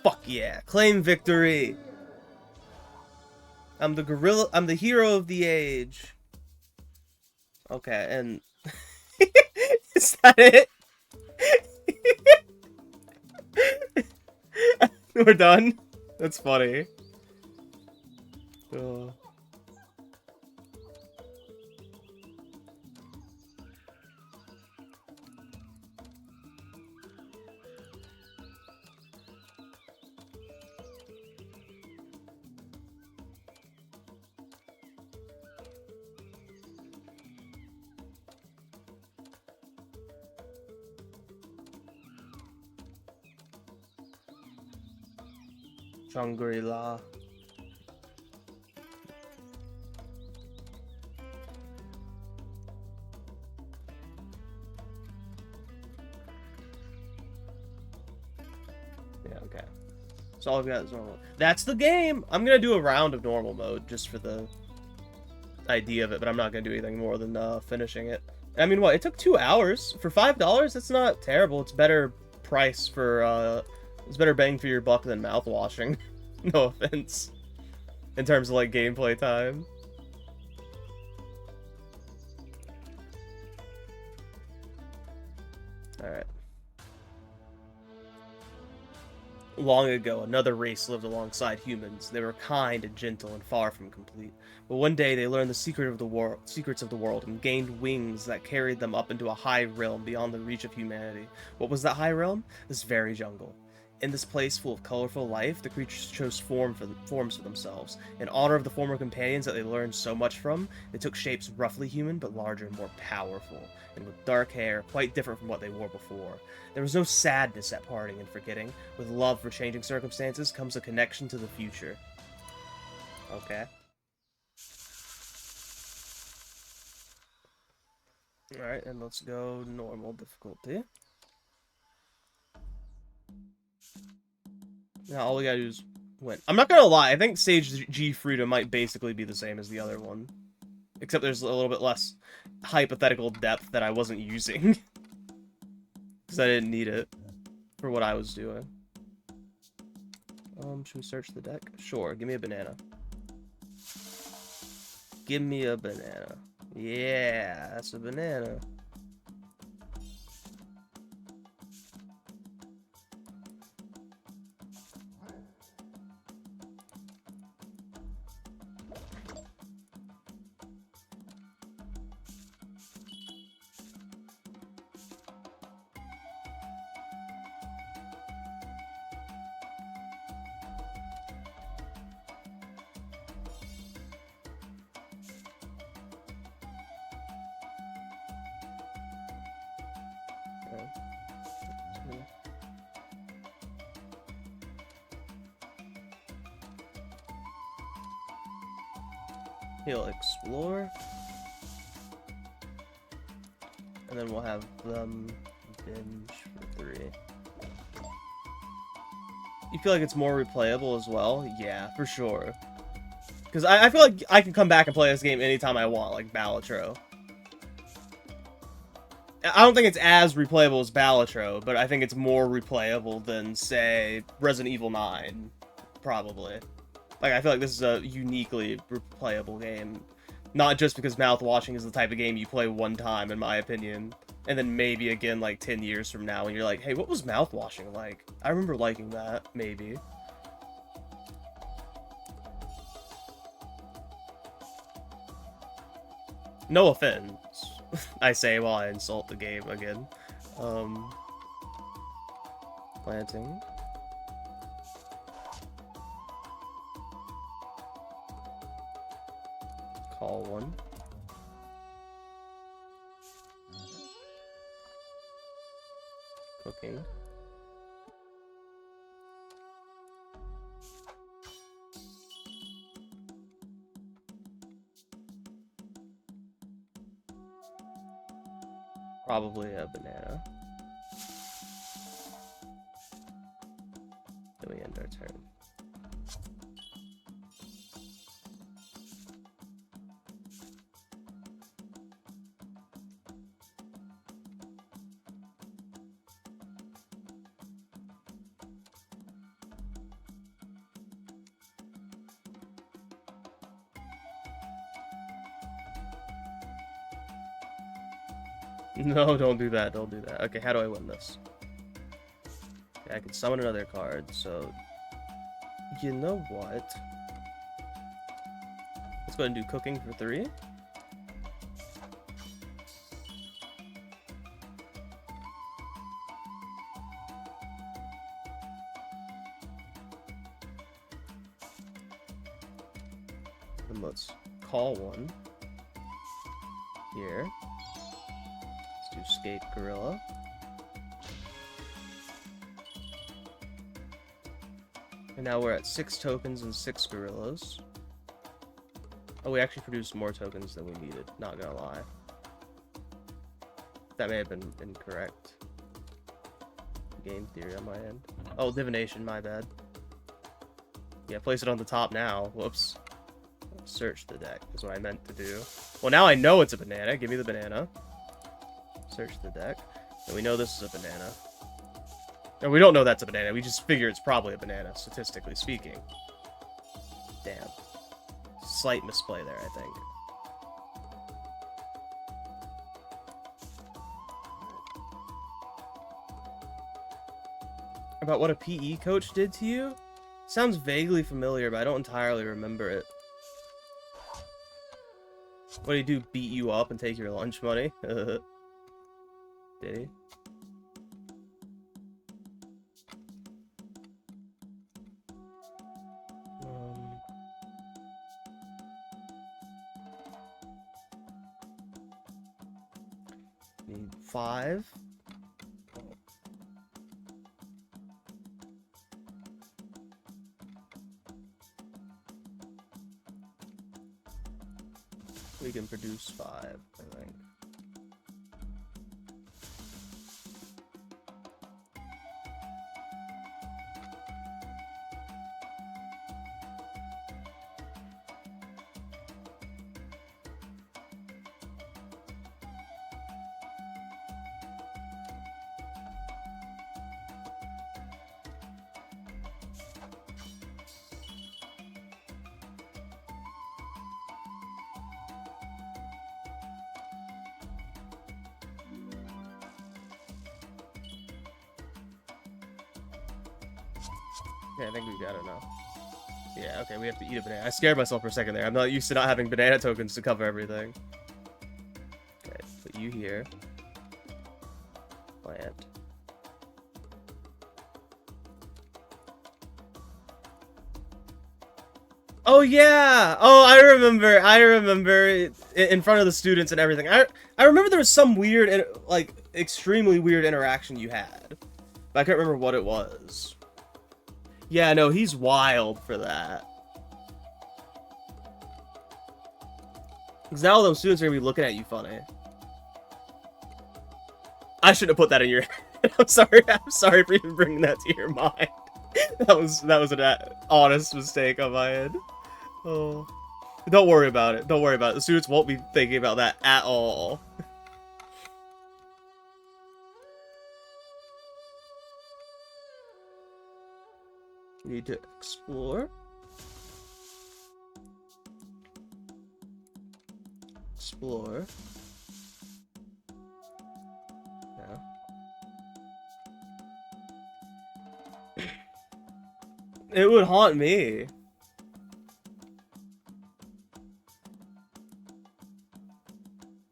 Fuck yeah. Claim victory. I'm the gorilla. I'm the hero of the age. Okay, and is that it? We're done. That's funny. Shangri-La. Yeah, okay. So all I've got is normal. That's the game! I'm gonna do a round of normal mode just for the idea of it, but I'm not gonna do anything more than finishing it. I mean, what? It took 2 hours for $5. That's not terrible. It's better price for it's better bang for your buck than mouthwashing. No offense. In terms of like gameplay time. Alright. Long ago, another race lived alongside humans. They were kind and gentle and far from complete. But one day they learned the secrets of the world and gained wings that carried them up into a high realm beyond the reach of humanity. What was that high realm? This very jungle. In this place full of colorful life, the creatures chose forms for themselves. In honor of the former companions that they learned so much from, they took shapes roughly human but larger and more powerful, and with dark hair, quite different from what they wore before. There was no sadness at parting and forgetting. With love for changing circumstances comes a connection to the future. Okay. Alright, and let's go normal difficulty. Now all we gotta do is win. I'm not gonna lie, I think Sage G Fruta might basically be the same as the other one. Except there's a little bit less hypothetical depth that I wasn't using. Because I didn't need it for what I was doing. Should we search the deck? Sure, give me a banana. Give me a banana. Yeah, that's a banana. He'll explore. And then we'll have them binge for 3. You feel like it's more replayable as well? Yeah, for sure. Because I feel like I can come back and play this game anytime I want, like Balatro. I don't think it's as replayable as Balatro, but I think it's more replayable than, say, Resident Evil 9. Probably. Like, I feel like this is a uniquely replayable game. Not just because mouthwashing is the type of game you play one time, in my opinion. And then maybe again, like, 10 years from now, and you're like, hey, what was mouthwashing like? I remember liking that, maybe. No offense, I say while I insult the game again. Planting. Call 1. Cooking. Probably a banana. Then we end our turn. No, don't do that, don't do that. Okay, how do I win this? Okay, I can summon another card, so... You know what? Let's go ahead and do cooking for 3. And let's call 1. Here. Let's do Escape Gorilla. And now we're at 6 tokens and 6 gorillas. Oh, we actually produced more tokens than we needed, not gonna lie. That may have been incorrect. Game theory on my end. Oh, divination, my bad. Yeah, place it on the top now. Whoops. Search the deck is what I meant to do. Well, now I know it's a banana. Give me the banana. Search the deck. And we know this is a banana. No, we don't know that's a banana. We just figure it's probably a banana, statistically speaking. Damn. Slight misplay there, I think. About what a PE coach did to you? Sounds vaguely familiar, but I don't entirely remember it. What did he do? Beat you up and take your lunch money? Did he? Need 5. We can produce 5, I think. Yeah, I think we got it now. Yeah, okay, we have to eat a banana. I scared myself for a second there. I'm not used to not having banana tokens to cover everything. Okay, put you here. Plant. Oh yeah! Oh, I remember in front of the students and everything. I remember there was some weird, like, extremely weird interaction you had. But I can't remember what it was. Yeah, no, he's wild for that. Because now all those students are going to be looking at you funny. I shouldn't have put that in your head. I'm sorry for even bringing that to your mind. that was an honest mistake on my end. Oh. Don't worry about it. Don't worry about it. The students won't be thinking about that at all. Need to explore. Explore. Yeah. It would haunt me.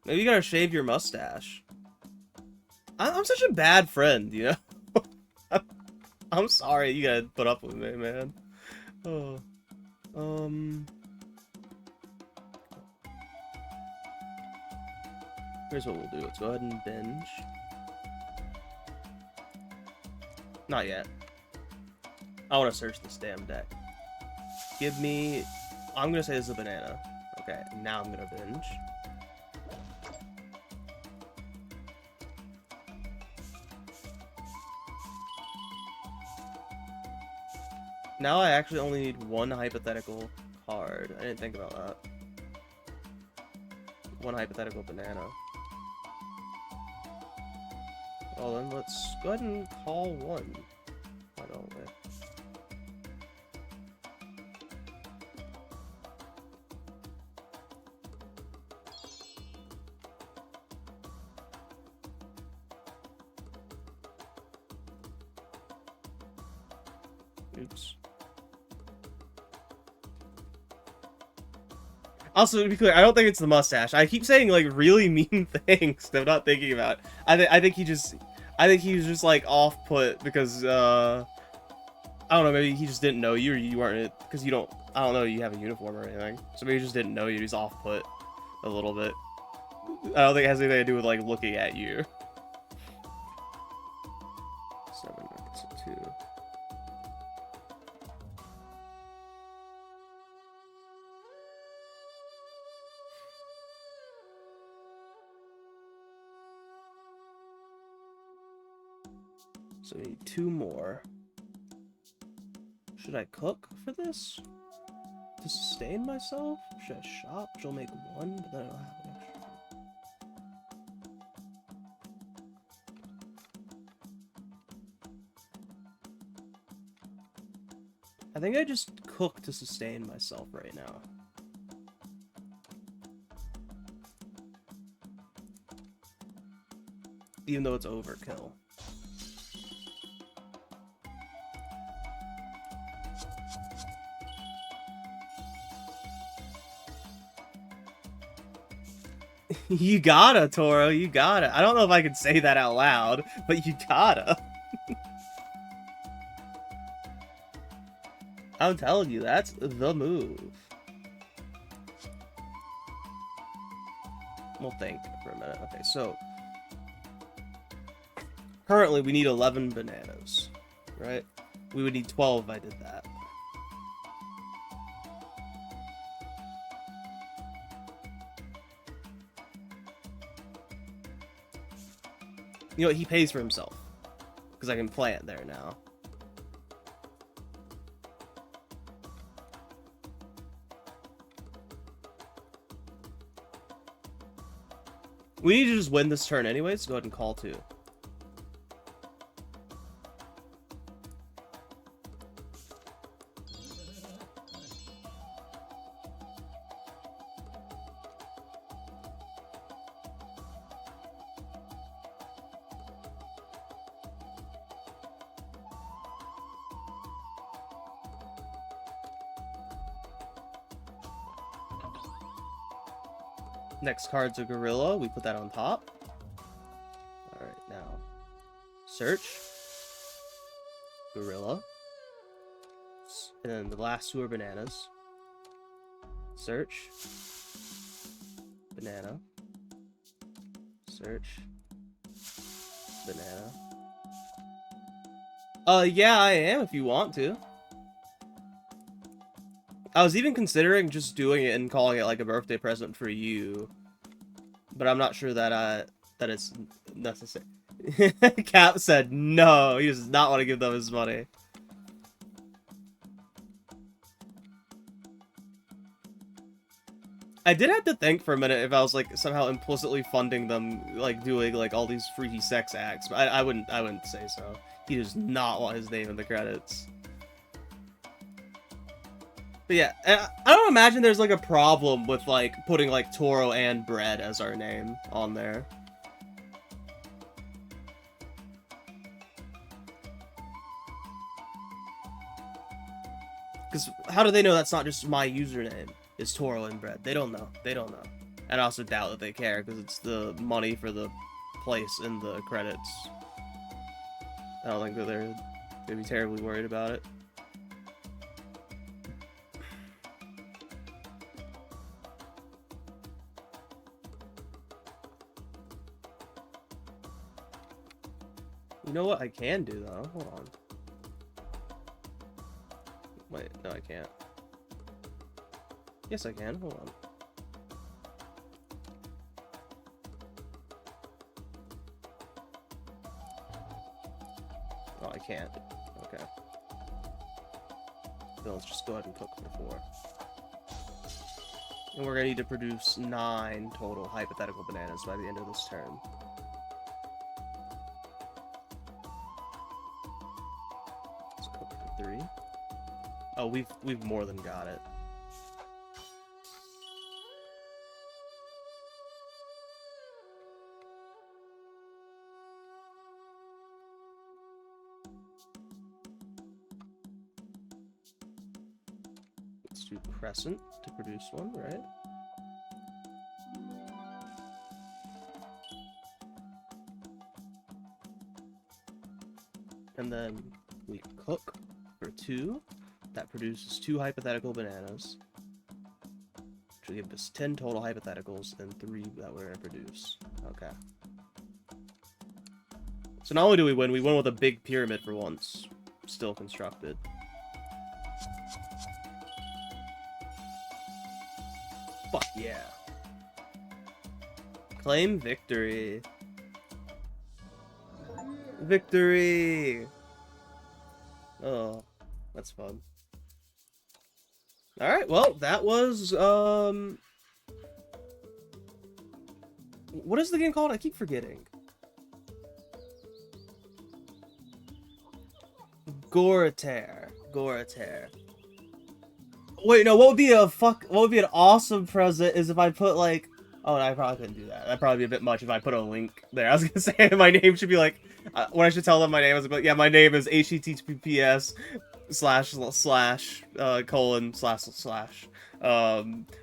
Maybe you gotta shave your mustache. I'm such a bad friend, you know? I'm sorry, you gotta put up with me, man. Oh. Here's what we'll do. Let's go ahead and binge. Not yet. I want to search this damn deck. Give me... I'm gonna say this is a banana. Okay, now I'm gonna binge. Now I actually only need 1 hypothetical card. I didn't think about that. 1 hypothetical banana. Well then, let's go ahead and call 1. Why don't we? Oops. Also, to be clear, I don't think it's the mustache. I keep saying like really mean things that I'm not thinking about. I think he was just like off-put because I don't know, maybe he just didn't know you, or you weren't, because you don't, I don't know, you have a uniform or anything. So maybe he just didn't know you. He's off-put a little bit. I don't think it has anything to do with like looking at you. 7 to 2. So we need 2 more. Should I cook for this? To sustain myself? Should I shop? Which will make 1, but then I don't have an extra. I think I just cook to sustain myself right now. Even though it's overkill. You gotta, Toro, you gotta. I don't know if I can say that out loud, but you gotta. I'm telling you, that's the move. We'll think for a minute. Okay, so currently we need 11 bananas, right? We would need 12 if I did that. You know what? He pays for himself. Because I can plant there now. We need to just win this turn anyways. Go ahead and call 2. Next card's a gorilla. We put that on top. Alright, now. Search. Gorilla. And then the last 2 are bananas. Search. Banana. Search. Banana. Yeah, I am if you want to. I was even considering just doing it and calling it like a birthday present for you. But I'm not sure that that it's necessary. Cap said no, he does not want to give them his money. I did have to think for a minute if I was like somehow implicitly funding them, like doing like all these freaky sex acts, but I wouldn't say so. He does not want his name in the credits. But yeah, I don't imagine there's like a problem with like putting like Toro and Bread as our name on there. Because how do they know that's not just my username? Is Toro and Bread? They don't know. They don't know. And I also doubt that they care because it's the money for the place in the credits. I don't think that they're gonna be terribly worried about it. You know what I can do, though? Hold on. Wait, no, I can't. Yes, I can. Hold on. Oh, I can't. Okay. So let's just go ahead and cook for 4. And we're gonna need to produce 9 total hypothetical bananas by the end of this turn. Let's cook for 3. Oh, we've more than got it. Let's do crescent to produce 1, right? And then we cook for 2. That produces 2 hypothetical bananas, which will give us 10 total hypotheticals and 3 that we're gonna produce. Okay. So not only do we win with a big pyramid for once, still constructed. Fuck yeah. Claim victory. Victory! Oh, that's fun. Alright, well, that was, what is the game called? I keep forgetting. Goritaire. Goritaire. Wait, no, what would be an awesome present is if I put, like, oh, no, I probably couldn't do that. That'd probably be a bit much if I put a link there. I was gonna say my name should be, like, when I should tell them my name, I was like, yeah, my name is https /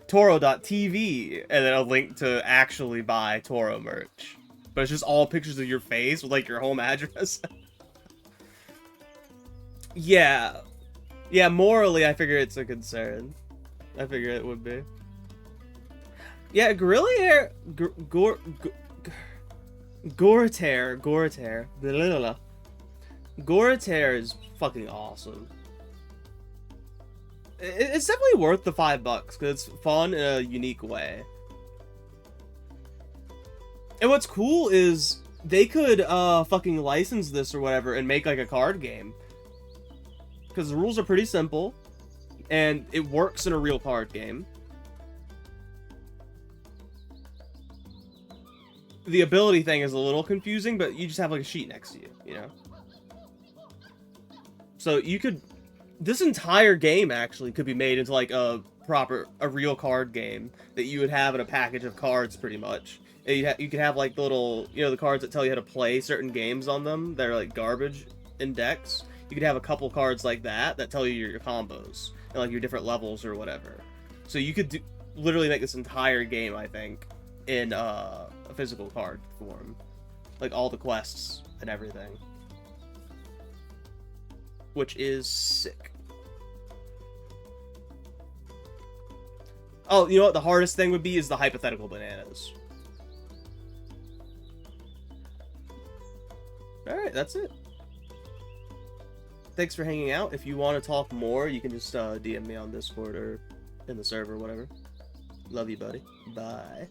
Toro.tv, and then a link to actually buy Toro merch. But it's just all pictures of your face with, like, your home address. Yeah. Yeah, morally, I figure it's a concern. I figure it would be. Yeah, Goritaire, Goritaire is fucking awesome. It's definitely worth the $5 because it's fun in a unique way. And what's cool is they could fucking license this or whatever and make like a card game. Because the rules are pretty simple, and it works in a real card game. The ability thing is a little confusing, but you just have like a sheet next to you, you know? So you could... This entire game actually could be made into like a real card game that you would have in a package of cards pretty much. And you could have like the little, you know, the cards that tell you how to play certain games on them that are like garbage in decks. You could have a couple cards like that tell you your combos and like your different levels or whatever. So you could literally make this entire game, I think, in a physical card form, like all the quests and everything, which is sick. Oh, you know what the hardest thing would be is the hypothetical bananas. All right, that's it. Thanks for hanging out. If you want to talk more, you can just DM me on Discord or in the server, whatever. Love you, buddy. Bye.